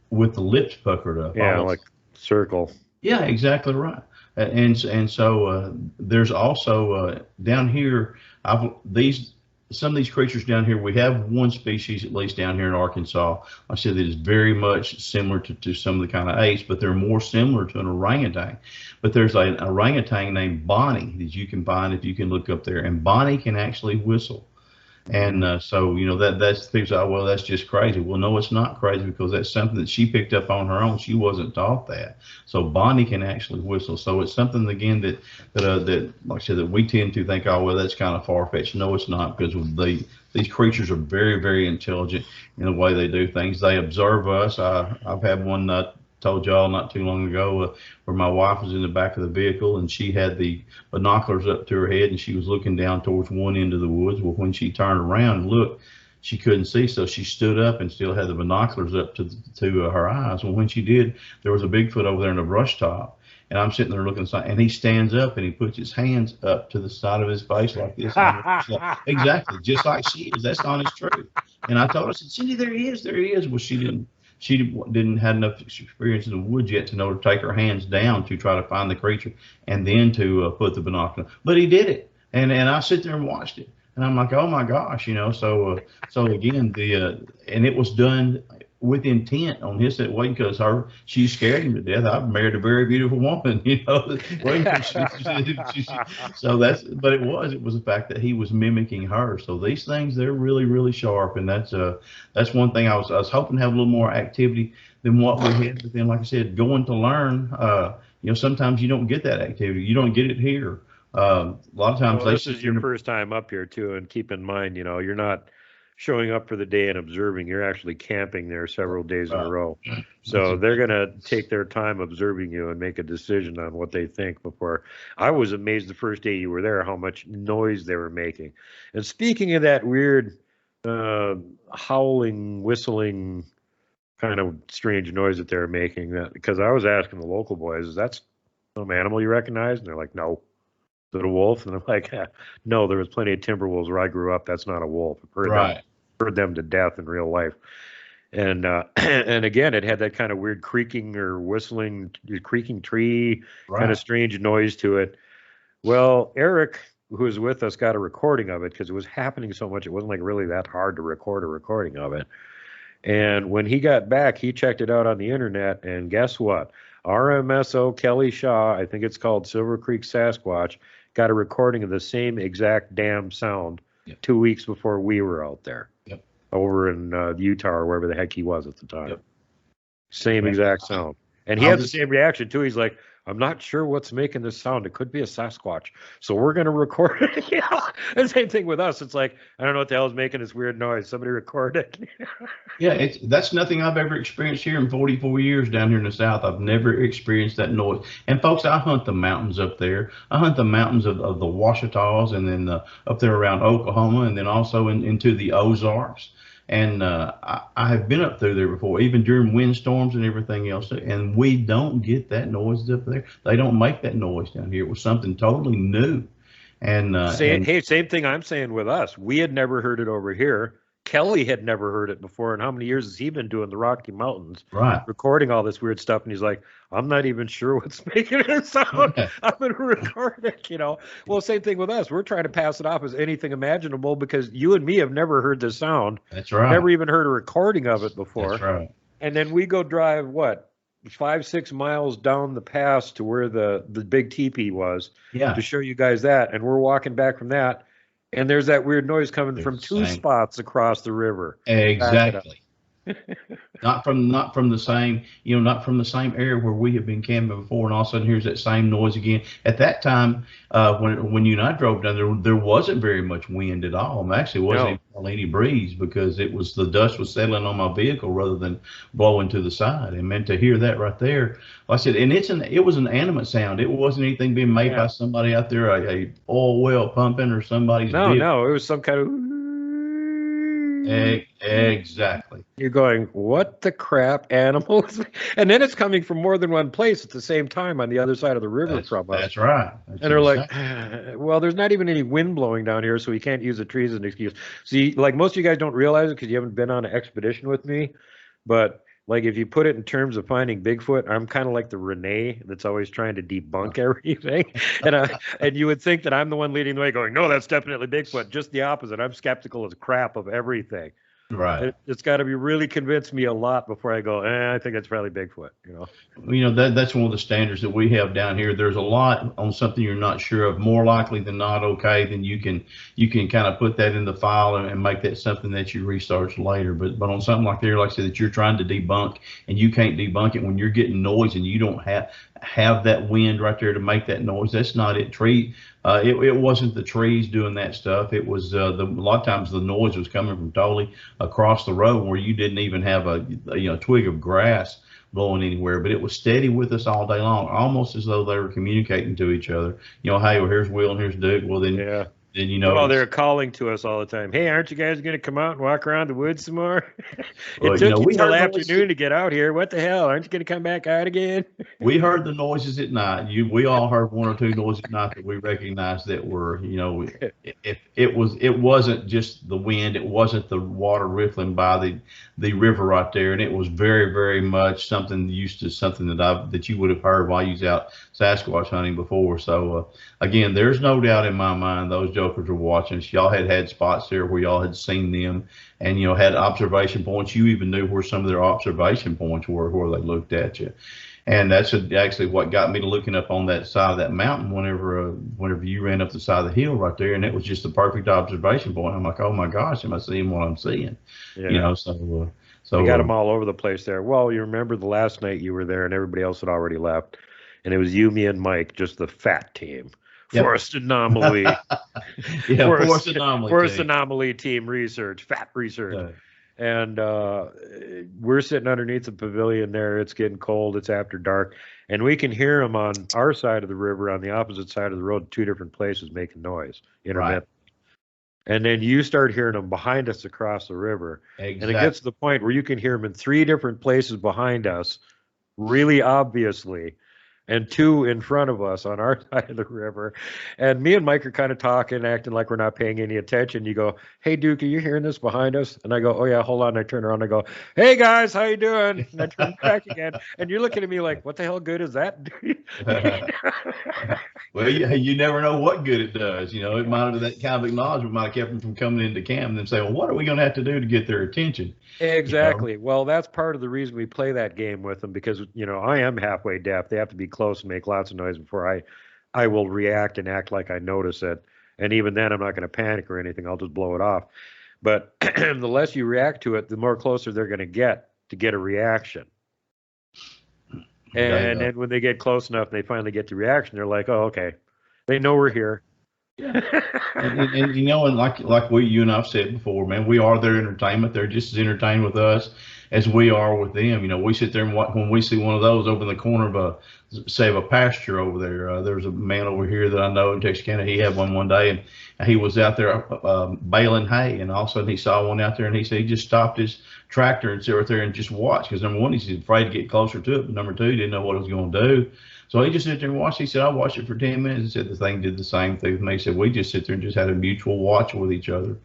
with the lips puckered up. Yeah, like circle. Yeah, exactly right. And so there's also down here, some of these creatures down here. We have one species at least down here in Arkansas. I said that is very much similar to some of the kind of apes, but they're more similar to an orangutan. But there's an orangutan named Bonnie that you can find if you can look up there, and Bonnie can actually whistle. And so, that's things like, well, that's just crazy. Well, no, it's not crazy, because that's something that she picked up on her own. She wasn't taught that. So Bonnie can actually whistle. So it's something, again, that like I said, that we tend to think, oh, well, that's kind of far-fetched. No, it's not, because these creatures are very, very intelligent in the way they do things. They observe us. I've had one told y'all not too long ago where my wife was in the back of the vehicle, and she had the binoculars up to her head, and she was looking down towards one end of the woods. Well, when she turned around and looked, she couldn't see, so she stood up and still had the binoculars up to her eyes. Well, when she did, there was a Bigfoot over there in the brush top, and I'm sitting there looking, and he stands up and he puts his hands up to the side of his face like this. Exactly, just like she is. That's honest truth. And I told her, I said, Cindy, there he is. Well, she didn't have enough experience in the woods yet to know to take her hands down to try to find the creature and then to put the binocular. But he did it, and I sit there and watched it, and I'm like, oh my gosh, So again, and it was done with intent on his way, because she scared him to death. I've married a very beautiful woman, So but it was the fact that he was mimicking her. So these things, they're really, really sharp, and that's one thing I was hoping to have a little more activity than what we had. But then, like I said, going to learn, sometimes you don't get that activity. You don't get it here. A lot of times, this is your first time up here too, and keep in mind, you're not showing up for the day and observing. You're actually camping there several days in a row. So they're going to take their time observing you and make a decision on what they think before. I was amazed the first day you were there how much noise they were making. And speaking of that weird howling, whistling kind of strange noise that they're making, because I was asking the local boys, is that some animal you recognize? And they're like, no. Is it a wolf? And I'm like, no, there was plenty of timber wolves where I grew up. That's not a wolf. I've heard them to death in real life. And and again, it had that kind of weird creaking or whistling, creaking tree, kind of strange noise to it. Well, Eric, who was with us, got a recording of it because it was happening so much. It wasn't like really that hard to record a recording of it. And when he got back, he checked it out on the internet, and guess what? RMSO Kelly Shaw, I think it's called Silver Creek Sasquatch, got a recording of the same exact damn sound 2 weeks before we were out there over in Utah or wherever the heck he was at the time. Same exact sound. And he had the same reaction too. He's like, I'm not sure what's making this sound. It could be a Sasquatch. So we're going to record it. And same thing with us. It's like, I don't know what the hell is making this weird noise. Somebody record it. That's nothing I've ever experienced here in 44 years down here in the South. I've never experienced that noise. And folks, I hunt the mountains up there. I hunt the mountains of the Ouachitas, and then up there around Oklahoma, and then also into the Ozarks. And I have been up through there before, even during windstorms and everything else. And we don't get that noise up there. They don't make that noise down here. It was something totally new. And same thing I'm saying with us. We had never heard it over here. Kelly had never heard it before. And how many years has he been doing the Rocky Mountains, recording all this weird stuff? And he's like, I'm not even sure what's making it sound. I'm going to record it, Well, same thing with us. We're trying to pass it off as anything imaginable because you and me have never heard the sound. That's right. Never even heard a recording of it before. That's right. And then we go drive, 5-6 miles down the pass to where the big teepee was to show you guys that. And we're walking back from that. And there's that weird noise coming from two spots across the river. Exactly. Not from the same, not from the same area where we have been camping before, and all of a sudden here's that same noise again. At that time, when you and I drove down there wasn't very much wind at all. Actually, wasn't even any breeze, because the dust was settling on my vehicle rather than blowing to the side. And meant to hear that right there, like I said, and it was an animate sound. It wasn't anything being made by somebody out there, a oil well pumping or somebody's vehicle. No, it was some kind of. Exactly. You're going, what the crap, animals? And then it's coming from more than one place at the same time on the other side of the river from us. That's right. And they're like, well, there's not even any wind blowing down here, so we can't use the trees as an excuse. See, like most of you guys don't realize it because you haven't been on an expedition with me, but like if you put it in terms of finding Bigfoot, I'm kind of like the Renee that's always trying to debunk everything. And you would think that I'm the one leading the way going, no, that's definitely Bigfoot. Just the opposite. I'm skeptical as crap of everything. Right. It's got to be really convince me a lot before I go, I think it's probably Bigfoot, That's one of the standards that we have down here. There's a lot on something you're not sure of. More likely than not, okay, then you can kind of put that in the file and make that something that you research later. But on something like there, like I said, that you're trying to debunk and you can't debunk it when you're getting noise and you don't have that wind right there to make that noise. That's not it. It wasn't the trees doing that stuff. It was a lot of times the noise was coming from totally across the road where you didn't even have a twig of grass blowing anywhere, but it was steady with us all day long, almost as though they were communicating to each other. Hey, well, here's Will and here's Duke. Well, then they're calling to us all the time. Hey, aren't you guys going to come out and walk around the woods some more? Well, it took you till afternoon to get out here. What the hell? Aren't you going to come back out again? We heard the noises at night. We all heard one or two noises at night that we recognized that were, it wasn't just the wind. It wasn't the water riffling by the river right there. And it was very, very much something that you would have heard while you was out Sasquatch hunting before. So, again, there's no doubt in my mind those jokers were watching us. Y'all had spots there where y'all had seen them and, had observation points. You even knew where some of their observation points were, where they looked at you. And that's actually what got me to looking up on that side of that mountain whenever you ran up the side of the hill right there. And it was just the perfect observation point. I'm like, oh, my gosh, am I seeing what I'm seeing? Yeah. So we got them all over the place there. Well, you remember the last night you were there and everybody else had already left. And it was you, me, and Mike, just the fat team. Forest anomaly. Forest anomaly team research, fat research. Yeah. And we're sitting underneath the pavilion there. It's getting cold. It's after dark. And we can hear them on our side of the river, on the opposite side of the road, two different places making noise. Intermittent. Right. And then you start hearing them behind us across the river. Exactly. And it gets to the point where you can hear them in three different places behind us, really obviously, and two in front of us on our side of the river. And me and Mike are kind of talking, acting like we're not paying any attention. You go, hey, Duke, are you hearing this behind us? And I go, oh, yeah, hold on. I turn around and I go, hey, guys, how you doing? And I turn back again. And you're looking at me like, what the hell good is that? Well, you never know what good it does. It might have that kind of acknowledgement might have kept them from coming into camp and then say, well, what are we going to have to do to get their attention? Exactly. Well, that's part of the reason we play that game with them because, I am halfway deaf. They have to be close and make lots of noise before I will react and act like I notice it. And even then, I'm not going to panic or anything. I'll just blow it off. But the less you react to it, the more closer they're going to get a reaction. And then when they get close enough and they finally get the reaction, they're like, oh, okay. They know we're here. Yeah. and like you and I've said before, man, we are their entertainment. They're just as entertained with us as we are with them. We sit there and watch, when we see one of those over in the corner of a pasture over there. There's a man over here that I know in Texas County. He had one day, and he was out there baling hay, and all of a sudden he saw one out there, and he said he just stopped his tractor and sat right there and just watched because number one, he's afraid to get closer to it, but number two, he didn't know what it was going to do. So he just sit there and watched. He said, I watched it for 10 minutes. He said the thing did the same thing with me. He said, we just sit there and just had a mutual watch with each other.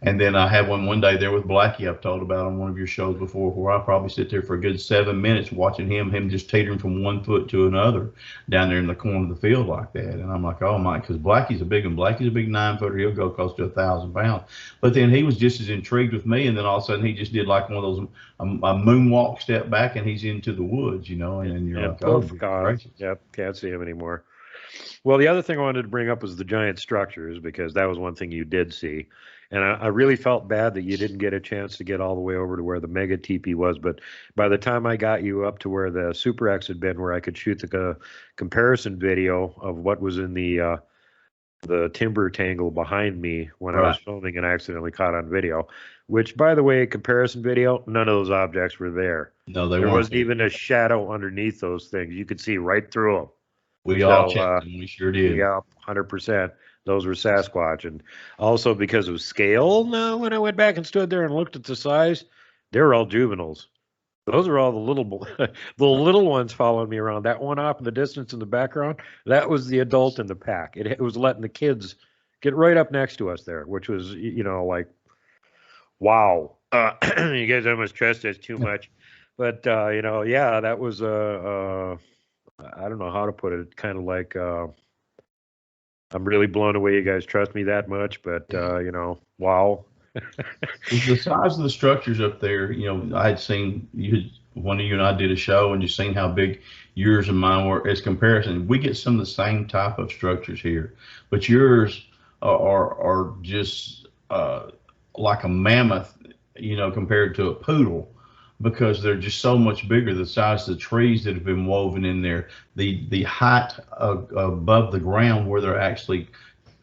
And then I had one day there with Blackie I've told about on one of your shows before where I probably sit there for a good 7 minutes watching him just teetering from one foot to another down there in the corner of the field like that. And I'm like, oh my, because Blackie's a big 9-footer. He'll go close to 1,000 pounds. But then he was just as intrigued with me. And then all of a sudden he just did like one of those a moonwalk step back and he's into the woods, and you're like, oh, God. Yep, can't see him anymore. Well, the other thing I wanted to bring up was the giant structures because that was one thing you did see. And I really felt bad that you didn't get a chance to get all the way over to where the mega teepee was. But by the time I got you up to where the Super X had been, where I could shoot the comparison video of what was in the timber tangle behind me when I was filming and accidentally caught on video, which, by the way, comparison video, none of those objects were there. No, they there weren't. Wasn't even a shadow underneath those things. You could see right through them. We all checked them. We sure did. Yeah, 100%. Those were Sasquatch. And also because of scale, now when I went back and stood there and looked at the size, they were all juveniles. Those are all the little ones following me around. That one off in the distance in the background, that was the adult in the pack. It was letting the kids get right up next to us there, which was, like, wow. You guys almost trust us too much. But, yeah, that was, I don't know how to put it, kind of like, I'm really blown away you guys trust me that much, but, wow. The size of the structures up there, I had seen one of you and I did a show, and just seen how big yours and mine were as comparison. We get some of the same type of structures here, but yours are just like a mammoth, compared to a poodle, because they're just so much bigger. The size of the trees that have been woven in there, the height above the ground where they're actually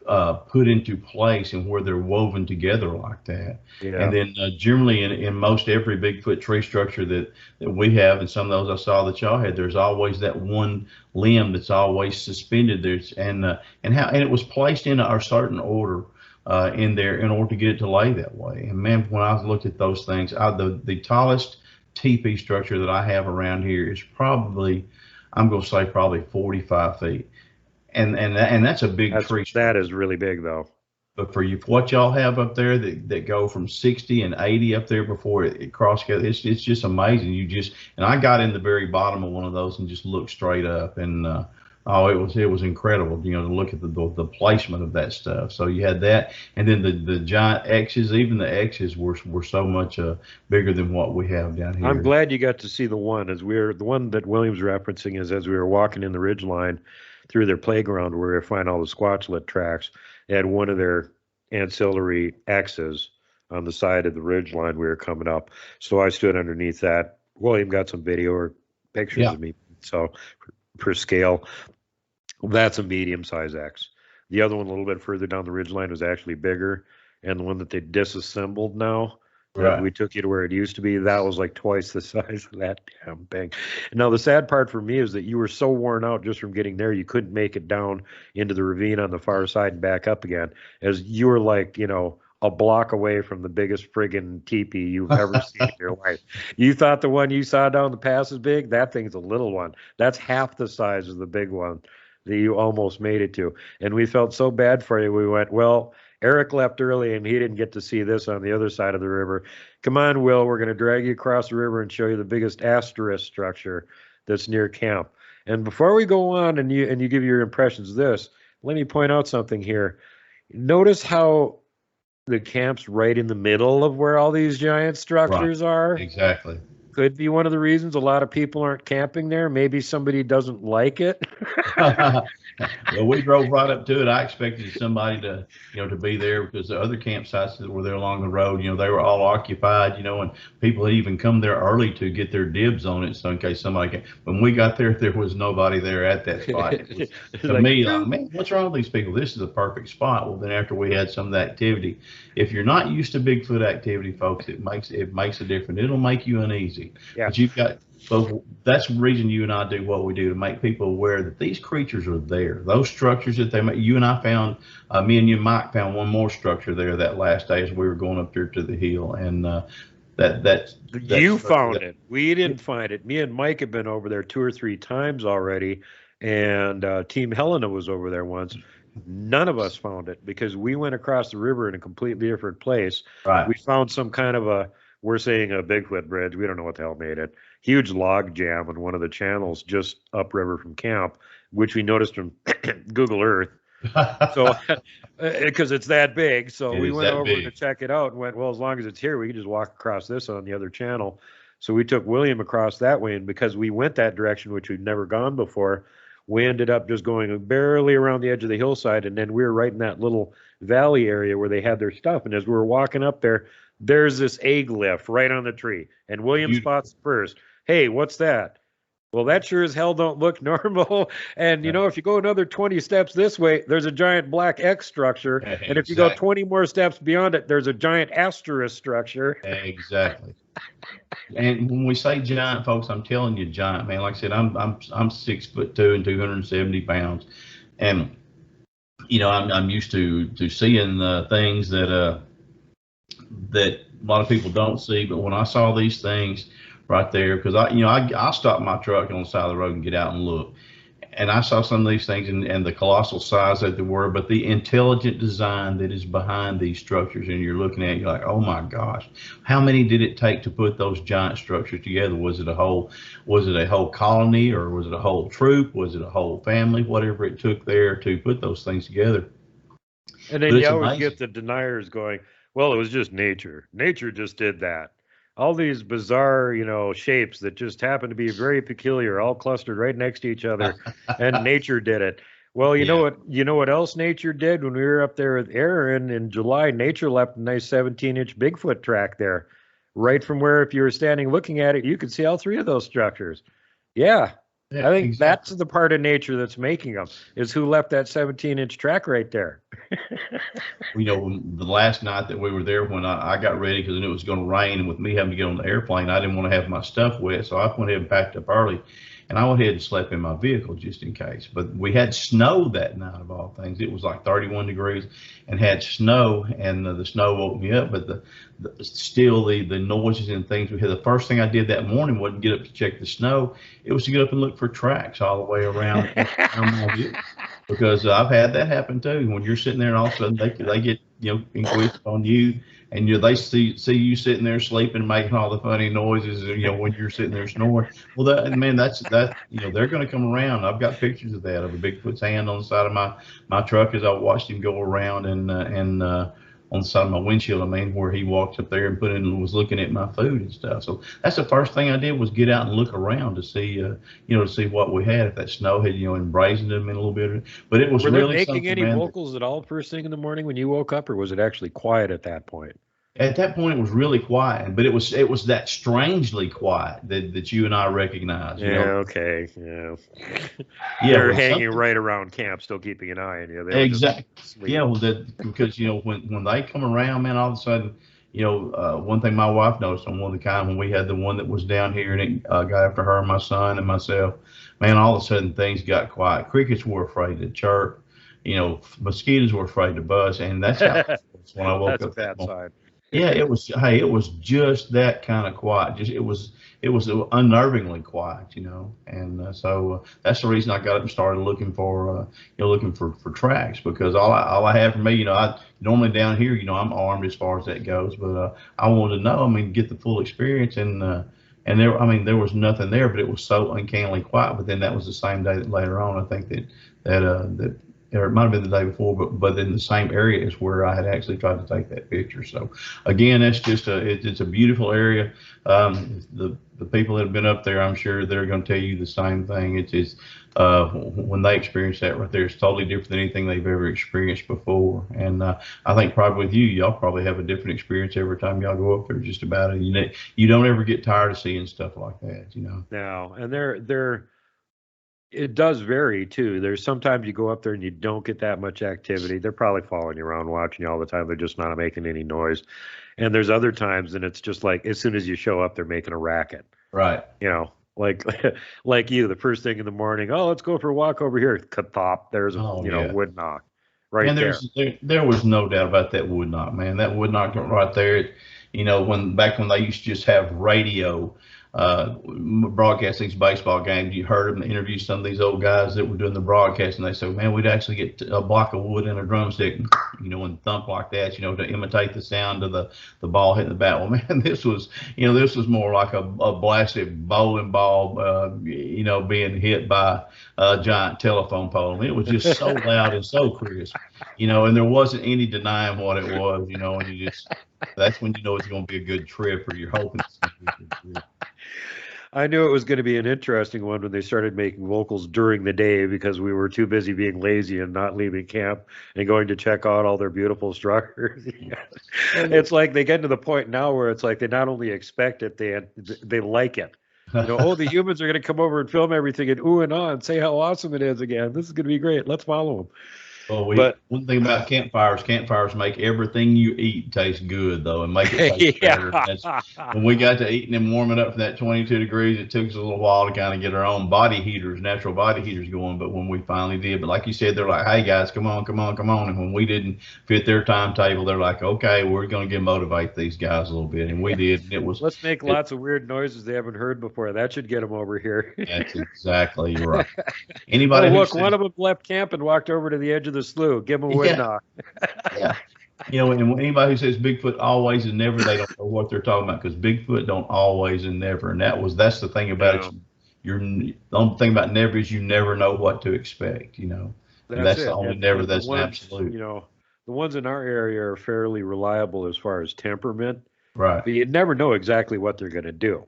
put into place and where they're woven together like that. Yeah. And then generally in most every Bigfoot tree structure that we have, and some of those I saw that y'all had, there's always that one limb that's always suspended. And it was placed in a certain order in there in order to get it to lay that way. And man, when I looked at those things, the tallest teepee structure that I have around here is probably, I'm going to say probably 45 feet. And that's a big tree. That is really big, though. But for what y'all have up there that go from 60 and 80 up there before it crosses together, it's just amazing. And I got in the very bottom of one of those and just looked straight up, and it was incredible, to look at the placement of that stuff. So you had that, and then the giant X's. Even the X's were so much bigger than what we have down here. I'm glad you got to see the one the one that William's referencing is as we were walking in the ridge line through their playground where we find all the Squatchlet tracks. They had one of their ancillary X's on the side of the ridge line we were coming up. So I stood underneath that. William got some video or pictures of me. So for scale, that's a medium-size X. The other one a little bit further down the ridge line was actually bigger. And the one that they disassembled now, we took you to where it used to be, that was like twice the size of that damn thing. And now the sad part for me is that you were so worn out just from getting there, you couldn't make it down into the ravine on the far side and back up again, as you were like, a block away from the biggest friggin' teepee you've ever seen in your life. You thought the one you saw down the pass is big? That thing's a little one. That's half the size of the big one that you almost made it to. And we felt so bad for you. We went, well, Eric left early and he didn't get to see this on the other side of the river. Come on, Will, we're going to drag you across the river and show you the biggest asterisk structure that's near camp. And before we go on and you give your impressions of this, let me point out something here. Notice how the camp's right in the middle of where all these giant structures are. Exactly. Could be one of the reasons a lot of people aren't camping there. Maybe somebody doesn't like it. Well, we drove right up to it. I expected somebody to be there, because the other campsites that were there along the road, they were all occupied, and people had even come there early to get their dibs on it. So in case somebody came, when we got there, there was nobody there at that spot. It was, to me, like, man, what's wrong with these people? This is a perfect spot. Well, then after we had some of the activity, if you're not used to Bigfoot activity, folks, it makes a difference. It'll make you uneasy. Yeah. But so that's the reason you and I do what we do, to make people aware that these creatures are there. Those structures that they make. You and I found, me and you, Mike, found one more structure there that last day as we were going up there to the hill, and that's you found it. We didn't find it. Me and Mike have been over there 2 or 3 times already, and Team Helena was over there once. None of us found it because we went across the river in a completely different place. Right. We found some kind of we're saying a Bigfoot bridge. We don't know what the hell made it. Huge log jam on one of the channels just upriver from camp, which we noticed from Google Earth. So, because it's that big. So we went over to check it out and went, well, as long as it's here, we can just walk across this on the other channel. So we took William across that way. And because we went that direction, which we'd never gone before, we ended up just going barely around the edge of the hillside. And then we were right in that little Valley area where they had their stuff. And as we were walking up there, there's this egg lift right on the tree. And William spots first. Hey, what's that? Well, that sure as hell don't look normal. And, you know, if you go another 20 steps this way, there's a giant black X structure. And if you go 20 more steps beyond it, there's a giant asterisk structure. Exactly. And when we say giant, folks, I'm telling you, giant, man. Like I said, I'm 6'2" and 270 pounds. And, you know, I'm used to seeing things that a lot of people don't see. But when I saw these things right there, because I stopped my truck on the side of the road and get out and look, and I saw some of these things and the colossal size that they were, but the intelligent design that is behind these structures, and you're looking at it, you're like, oh my gosh, how many did it take to put those giant structures together? Was it a whole colony, or was it a whole troop? Was it a whole family? Whatever it took there to put those things together. And then you always get the deniers going, well, it was just nature. Nature just did that. All these bizarre, you know, shapes that just happen to be very peculiar, all clustered right next to each other, and nature did it. Well, you know what else nature did when we were up there with Aaron in July? Nature left a nice 17-inch Bigfoot track there, right from where, if you were standing looking at it, you could see all three of those structures. Yeah, I think that's the part of nature that's making them, is who left that 17-inch track right there. You know, the last night that we were there, when I got ready because I knew it was going to rain, and with me having to get on the airplane, I didn't want to have my stuff wet, so I went ahead and packed up early, and I went ahead and slept in my vehicle just in case. But we had snow that night, of all things. It was like 31 degrees and had snow, and the snow woke me up. But still the noises and things we had. The first thing I did that morning wasn't get up to check the snow. It was to get up and look for tracks all the way around. Because I've had that happen too. When you're sitting there and all of a sudden they get, you know, inquisitive on you, and they see you sitting there sleeping, making all the funny noises, you know, when you're sitting there snoring. Well, that you know, they're going to come around. I've got pictures of that, of a Bigfoot's hand on the side of my truck as I watched him go around and on the side of my windshield, I mean, where he walked up there and was looking at my food and stuff. So that's the first thing I did, was get out and look around to see, you know, to see what we had, if that snow had, you know, embraced them in a little bit. But it was really something. Were they making any vocals at all first thing in the morning when you woke up, or was it actually quiet at that point? At that point, it was really quiet, but it was that strangely quiet that you and I recognize. You know? Okay, yeah. They're hanging right around camp, still keeping an eye on you. Exactly. Yeah, well, because you know, when they come around, man, all of a sudden, you know, one thing my wife noticed on one of the kind, when we had the one that was down here, and it got after her, my son, and myself, man, all of a sudden things got quiet. Crickets were afraid to chirp. You know, mosquitoes were afraid to buzz, and that's how it was when I woke up. That's a bad sign. Yeah, it was. Hey, it was just that kind of quiet. It was unnervingly quiet, you know. And so that's the reason I got up and started looking for, looking for tracks, because all I have for me, you know, I normally down here, you know, I'm armed as far as that goes, but I wanted to know, I mean, get the full experience, and there, I mean, there was nothing there, but it was so uncannily quiet. But then that was the same day that later on, I think that or it might have been the day before, but in the same area is where I had actually tried to take that picture. So again, that's just it's a beautiful area. The people that have been up there, I'm sure they're going to tell you the same thing. It's when they experience that right there, it's totally different than anything they've ever experienced before. And I think probably with y'all probably have a different experience every time y'all go up there, just about it. You don't ever get tired of seeing stuff like that, you know. No, and it does vary too. There's sometimes you go up there and you don't get that much activity. They're probably following you around, watching you all the time. They're just not making any noise. And there's other times, and it's just like, as soon as you show up, they're making a racket. Right. You know, like you, the first thing in the morning, oh, let's go for a walk over here. Kathop, there's a wood knock right and there. There was no doubt about that wood knock, man. That wood knock right there, you know, back when they used to just have radio broadcasting these baseball games, you heard them interview some of these old guys that were doing the broadcast, and they said, man, we'd actually get a block of wood and a drumstick, you know, and thump like that, you know, to imitate the sound of the ball hitting the bat. Well, man, this was more like a blasted bowling ball, you know, being hit by a giant telephone pole. I mean, it was just so loud and so crisp, you know, and there wasn't any denying what it was, you know, and that's when you know it's going to be a good trip, or you're hoping it's going to be a good trip. I knew it was going to be an interesting one when they started making vocals during the day because we were too busy being lazy and not leaving camp and going to check out all their beautiful structures. It's like they get to the point now where it's like they not only expect it, they like it. Oh, the humans are going to come over and film everything and ooh and ah and say how awesome it is again. This is going to be great. Let's follow them. Well, one thing about campfires make everything you eat taste good, though, and make it taste better. When we got to eating and warming up for that 22 degrees, it took us a little while to kind of get our own natural body heaters going. But when we finally did, but like you said, they're like, hey, guys, come on. And when we didn't fit their timetable, they're like, okay, we're going to motivate these guys a little bit. And we did. And it was. Let's make lots of weird noises they haven't heard before. That should get them over here. That's exactly right. Anybody look, one of them left camp and walked over to the edge of the slough. Give them a wood knock. Yeah. And anybody who says Bigfoot always and never, they don't know what they're talking about, because Bigfoot don't always and never. And that's the thing about it. The only thing about never is you never know what to expect, That's the only never that's an absolute. The ones in our area are fairly reliable as far as temperament. Right. But you never know exactly what they're going to do.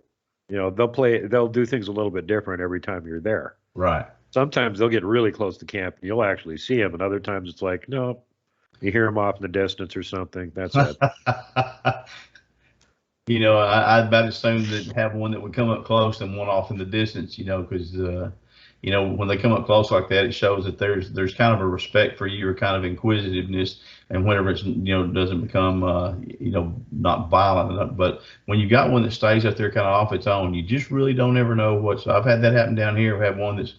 They'll do things a little bit different every time you're there. Right. Sometimes they'll get really close to camp and you'll actually see them. And other times it's like, no, you hear them off in the distance or something. That's it. I'd about as soon have one that would come up close and one off in the distance, because, when they come up close like that, it shows that there's kind of a respect for you or kind of inquisitiveness. And whenever it's, doesn't become, not violent enough. But when you got one that stays up there kind of off its own, you just really don't ever know what's. I've had that happen down here. I've had one that's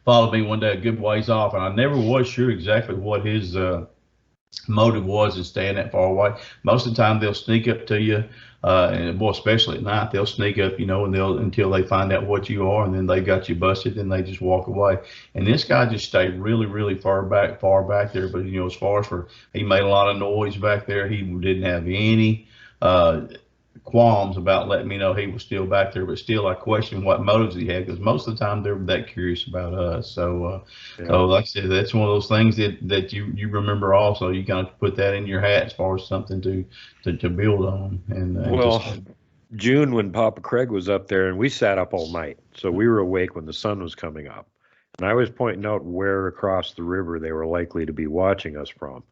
followed me one day a good ways off, and I never was sure exactly what his motive was in staying that far away. Most of the time they'll sneak up to you, and especially at night, they'll sneak up, and until they find out what you are, and then they got you busted, then they just walk away. And this guy just stayed really, really far back there. But as far as he made a lot of noise back there. He didn't have any qualms about letting me know he was still back there, but still I question what motives he had, because most of the time they're that curious about us. So like I said, that's one of those things that you remember also. You kind of put that in your hat as far as something to build on. And June, when Papa Craig was up there, and we sat up all night, so we were awake when the sun was coming up, and I was pointing out where across the river they were likely to be watching us from.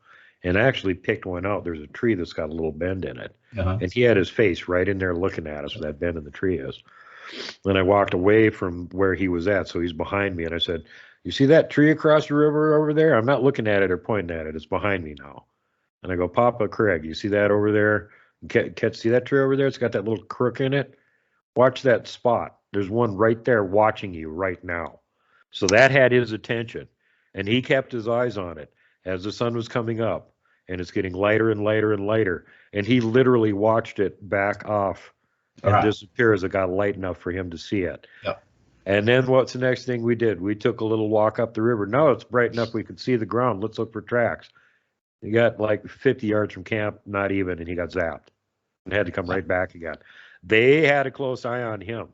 And I actually picked one out. There's a tree that's got a little bend in it. And he had his face right in there looking at us where that bend in the tree is. And I walked away from where he was at, so he's behind me. And I said, you see that tree across the river over there? I'm not looking at it or pointing at it. It's behind me now. And I go, Papa Craig, you see that over there? See that tree over there? It's got that little crook in it. Watch that spot. There's one right there watching you right now. So that had his attention. And he kept his eyes on it as the sun was coming up. And it's getting lighter and lighter and lighter. And he literally watched it back off and disappear as it got light enough for him to see it. Yep. And then what's the next thing we did? We took a little walk up the river. Now it's bright enough we could see the ground. Let's look for tracks. He got like 50 yards from camp, not even, and he got zapped and had to come right back again. They had a close eye on him.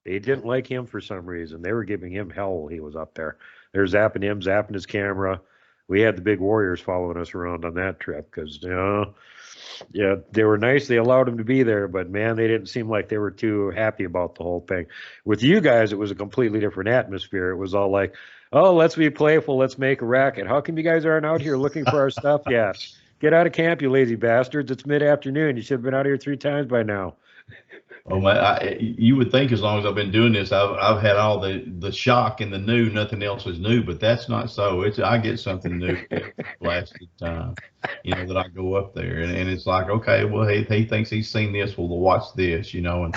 They didn't like him for some reason. They were giving him hell while he was up there. They were zapping him, zapping his camera. We had the big warriors following us around on that trip because, they were nice. They allowed him to be there, but man, they didn't seem like they were too happy about the whole thing. With you guys, it was a completely different atmosphere. It was all like, oh, let's be playful. Let's make a racket. How come you guys aren't out here looking for our stuff yet? Get out of camp, you lazy bastards. It's mid-afternoon. You should have been out here 3 times by now. Oh man, you would think as long as I've been doing this, I've had all the shock and the new. Nothing else is new, but that's not so. I get something new last time, that I go up there, and it's like, okay, well, he thinks he's seen this. Well, watch this, and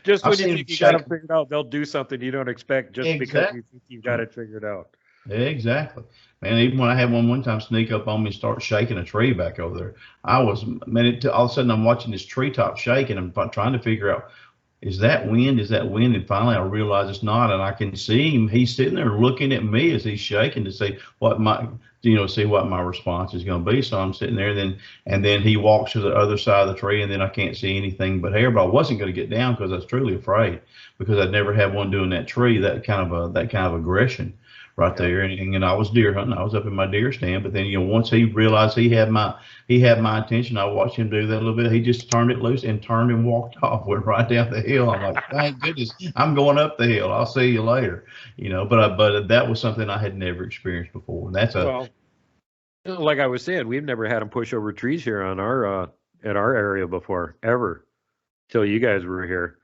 just when you think you got it figured out, they'll do something you don't expect just because you think you've got it figured out. Exactly. Man, even when I had one time sneak up on me and start shaking a tree back over there, all of a sudden I'm watching this treetop shake and I'm trying to figure out, is that wind? Is that wind? And finally I realize it's not, and I can see him. He's sitting there looking at me as he's shaking to see what my response is going to be. So I'm sitting there, and then he walks to the other side of the tree, and then I can't see anything but hair. But I wasn't going to get down because I was truly afraid, because I'd never had one doing that tree, that kind of aggression. right there. And I was deer hunting. I was up in my deer stand. But then, once he realized he had my attention, I watched him do that a little bit. He just turned it loose and turned and walked off, went right down the hill. I'm like, thank goodness, I'm going up the hill. I'll see you later. But that was something I had never experienced before. And that's well, like I was saying, we've never had them push over trees here on our at our area before, ever, till you guys were here.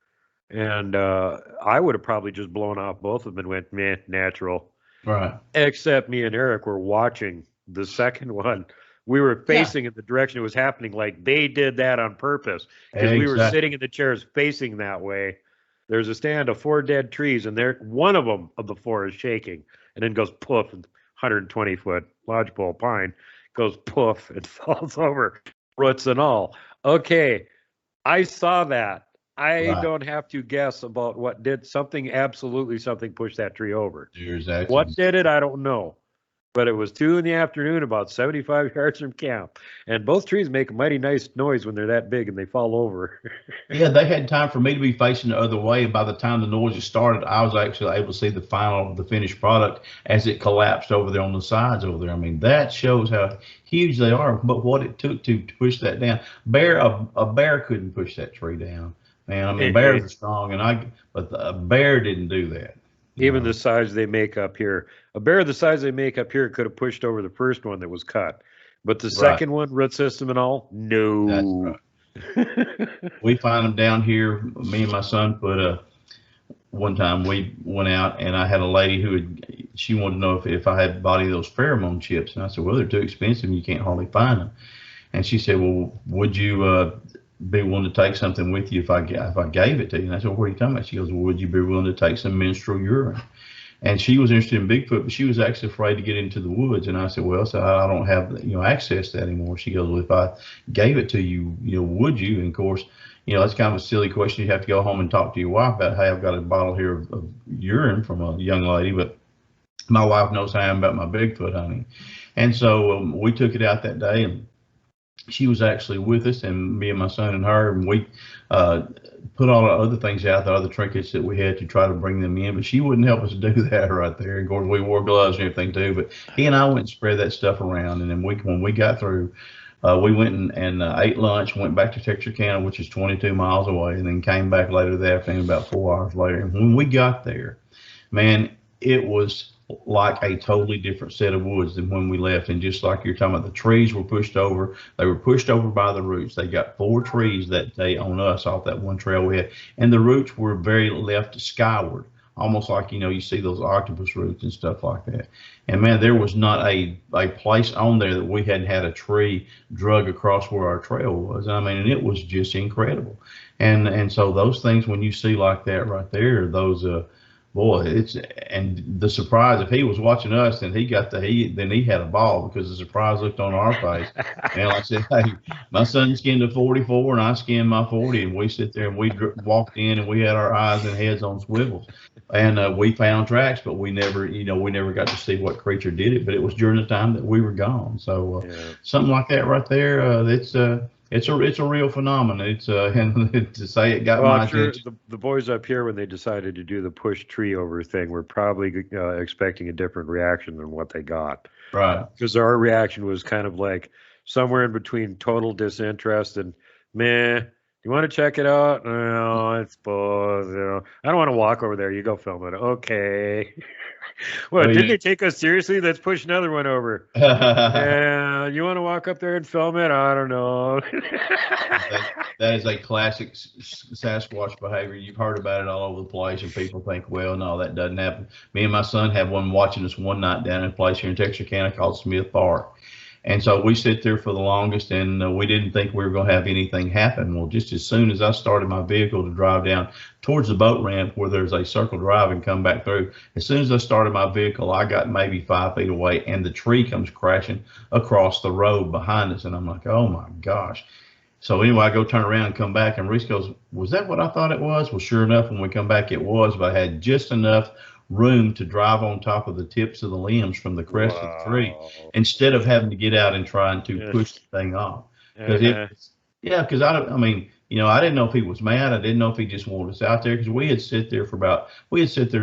And I would have probably just blown off both of them and went, meh, natural. right. Except me and Eric were watching the second one. We were facing in the direction it was happening, like they did that on purpose, because we were sitting in the chairs facing that way. There's a stand of 4 dead trees, and one of them of the 4 is shaking, and then goes poof, and 120-foot lodgepole pine goes poof and falls over, roots and all. Okay, I saw that. I don't have to guess about what did something. Absolutely, something pushed that tree over. What did it? I don't know. But it was 2 p.m, about 75 yards from camp. And both trees make a mighty nice noise when they're that big and they fall over. Yeah, they had time for me to be facing the other way. By the time the noises started, I was actually able to see the finished product as it collapsed over there on the sides over there. I mean, that shows how huge they are, but what it took to push that down. A bear couldn't push that tree down. Man, I mean, bears are strong, but a bear didn't do that. Even the size they make up here. A bear the size they make up here could have pushed over the first one that was cut. But the second one, root system and all, no. That's right. We find them down here. Me and my son one time we went out and I had a lady she wanted to know if I had bought any of those pheromone chips. And I said, well, they're too expensive and you can't hardly find them. And she said, well, would you be willing to take something with you if I gave it to you? And I said, well, what are you talking about? She goes, well, would you be willing to take some menstrual urine? And she was interested in Bigfoot, but she was actually afraid to get into the woods. And I said, well, so I don't have access to that anymore. She goes, well, if I gave it to you, would you? And of course, that's kind of a silly question. You have to go home and talk to your wife about, hey, I've got a bottle here of urine from a young lady, but my wife knows how I am about my Bigfoot hunting. And so we took it out that day, and she was actually with us, and me and my son and her, and we put all the other things out, the other trinkets that we had to try to bring them in, but she wouldn't help us do that right there. And of course, we wore gloves and everything too, but he and I went and spread that stuff around. And then when we got through, we went and ate lunch, went back to Texarkana, which is 22 miles away, and then came back later that afternoon, about 4 hours later. And when we got there, man, it was like a totally different set of woods than when we left. And just like you're talking about, the trees were pushed over. They were pushed over by the roots. They got 4 trees that day on us off that one trail we had. And the roots were very left skyward, almost like, you see those octopus roots and stuff like that. And man, there was not a place on there that we hadn't had a tree drug across where our trail was. I mean, and it was just incredible. And so those things, when you see like that right there, those, boy, and the surprise, if he was watching us, then he had a ball, because the surprise looked on our face. And like I said, hey, my son skinned a 44 and I skinned my 40, and we sit there and we walked in and we had our eyes and heads on swivels, and we found tracks, but we never got to see what creature did it. But it was during the time that we were gone. So something like that right there, it's a real phenomenon. It's and to say it got my attention. The boys up here, when they decided to do the push tree over thing, were probably expecting a different reaction than what they got. Right. Because our reaction was kind of like somewhere in between total disinterest and meh. You want to check it out? No, I suppose. I don't want to walk over there. You go film it. Okay. Well, didn't they take us seriously? Let's push another one over. You want to walk up there and film it? I don't know. That is a classic Sasquatch behavior. You've heard about it all over the place, and people think, well, no, that doesn't happen. Me and my son had one watching us one night down in a place here in Texarkana called Smith Park. And so we sit there for the longest, and we didn't think we were going to have anything happen. Well, just as soon as I started my vehicle to drive down towards the boat ramp where there's a circle drive and come back through, as soon as I started my vehicle, I got maybe 5 feet away, and the tree comes crashing across the road behind us. And I'm like, oh my gosh. So anyway, I go turn around and come back, and Reese goes, was that what I thought it was? Well, sure enough, when we come back, it was, but I had just enough room to drive on top of the tips of the limbs from the crest of the tree, instead of having to get out and trying to push the thing off. Because I mean, I didn't know if he was mad. I didn't know if he just wanted us out there, because we had sit there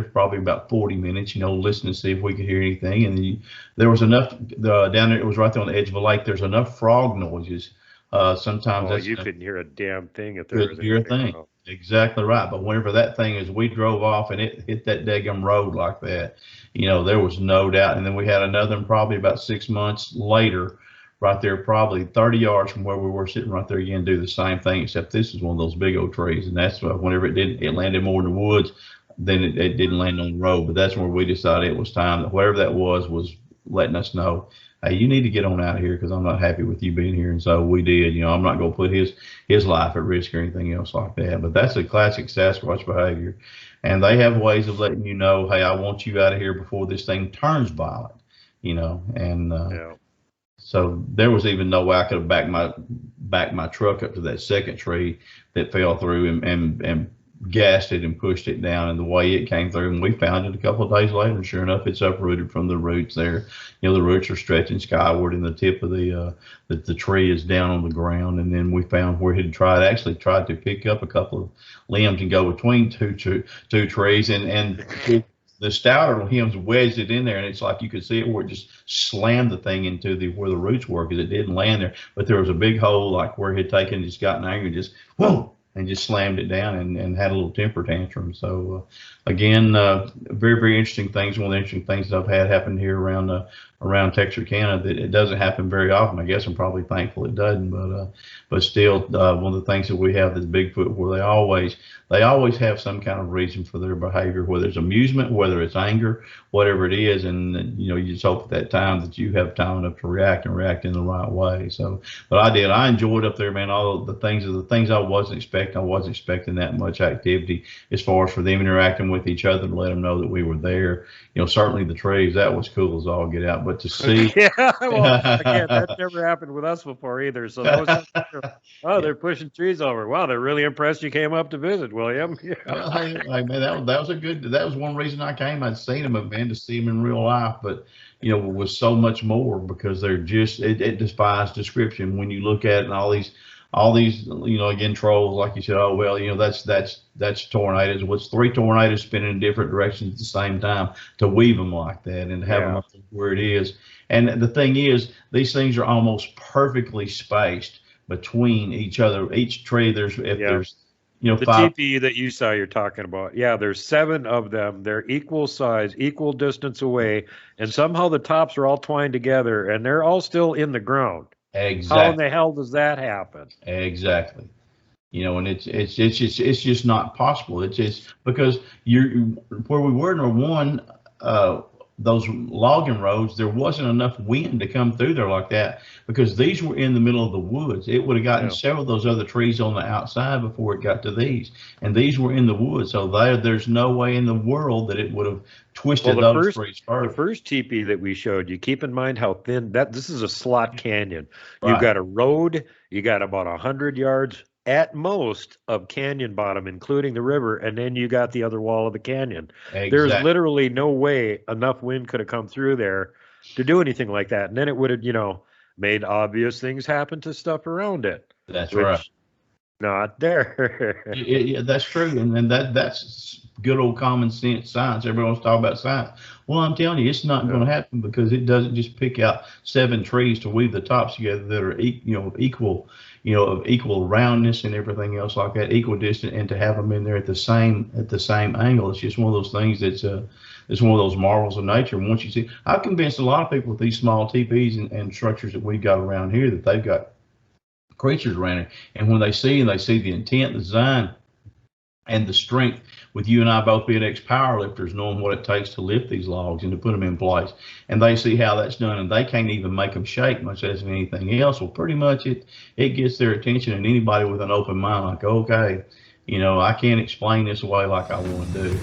probably about 40 minutes, listening to see if we could hear anything. And there was enough down there. It was right there on the edge of a lake. There's enough frog noises. Sometimes Well, you couldn't hear a damn thing if there was couldn't hear a thing. Exactly right. But whenever that thing, as we drove off and it hit that daggum road like that, there was no doubt. And then we had another one probably about 6 months later, right there, probably 30 yards from where we were sitting right there again, do the same thing, except this is one of those big old trees. And that's whenever it landed more in the woods, then it didn't land on the road. But that's where we decided it was time that whatever that was letting us know, hey, you need to get on out of here, because I'm not happy with you being here. And so we did. I'm not going to put his life at risk or anything else like that. But that's a classic Sasquatch behavior. And they have ways of letting you know, hey, I want you out of here before this thing turns violent, and Yeah. So there was even no way I could have backed my truck up to that second tree that fell through and gassed it and pushed it down. And the way it came through, and we found it a couple of days later, and sure enough, it's uprooted from the roots there. The roots are stretching skyward, and the tip of the tree is down on the ground. And then we found where he'd actually tried to pick up a couple of limbs and go between two trees, and the stouter limbs wedged it in there, and it's like you could see it where it just slammed the thing into where the roots were, because it didn't land there. But there was a big hole, like where it had taken, just gotten angry, just whoa, and just slammed it down and had a little temper tantrum. So again, very, very interesting things. One of the interesting things that I've had happen here around Texarkana, that it doesn't happen very often. I guess I'm probably thankful it doesn't, but still, one of the things that we have is Bigfoot, where they always have some kind of reason for their behavior, whether it's amusement, whether it's anger, whatever it is. And you just hope at that time that you have time enough to react in the right way. So, but I enjoyed up there, man. All the things I wasn't expecting. I wasn't expecting that much activity as far as for them interacting with each other to let them know that we were there. Certainly the trees, that was cool as all get out. But to see, yeah, well, again, that never happened with us before either. So that was they're pushing trees over. Wow, they're really impressed you came up to visit, William. Yeah. Man, that was one reason I came. I'd seen them, man, to see them in real life, but it was so much more, because they're just it defies description when you look at it. And all these again, trolls, like you said, oh well, that's tornadoes. What's 3 tornadoes spinning in different directions at the same time, to weave them like that and have them up where it is. And the thing is, these things are almost perfectly spaced between each other. Each tree, there's the 5 TP that you saw, you're talking about. Yeah, there's 7 of them. They're equal size, equal distance away, and somehow the tops are all twined together, and they're all still in the ground. Exactly. How in the hell does that happen? Exactly. And it's just not possible. It's just because where we were, number one, those logging roads, there wasn't enough wind to come through there like that, because these were in the middle of the woods. It would have gotten several of those other trees on the outside before it got to these, and these were in the woods. So there's no way in the world that it would have twisted those trees further. The first teepee that we showed you, keep in mind how thin this is a slot canyon. You've got a road, you got about 100 yards at most of canyon bottom, including the river, and then you got the other wall of the canyon. Exactly. There's literally no way enough wind could have come through there to do anything like that. And then it would have, made obvious things happen to stuff around it. That's right. Not there. Yeah, that's true. And that's good old common sense science. Everybody wants to talk about science. Well, I'm telling you, it's not going to happen, because it doesn't just pick out 7 trees to weave the tops together that are equal, of equal roundness and everything else like that, equal distance, and to have them in there at the same angle. It's just one of those things that's it's one of those marvels of nature. And once you see, I've convinced a lot of people with these small teepees and structures that we've got around here that they've got creatures around it. And when they see the intent, the design, and the strength, with you and I both being ex-powerlifters, knowing what it takes to lift these logs and to put them in place, and they see how that's done, and they can't even make them shake, much as anything else. Well, pretty much it gets their attention, and anybody with an open mind, like, okay, I can't explain this away like I want to do.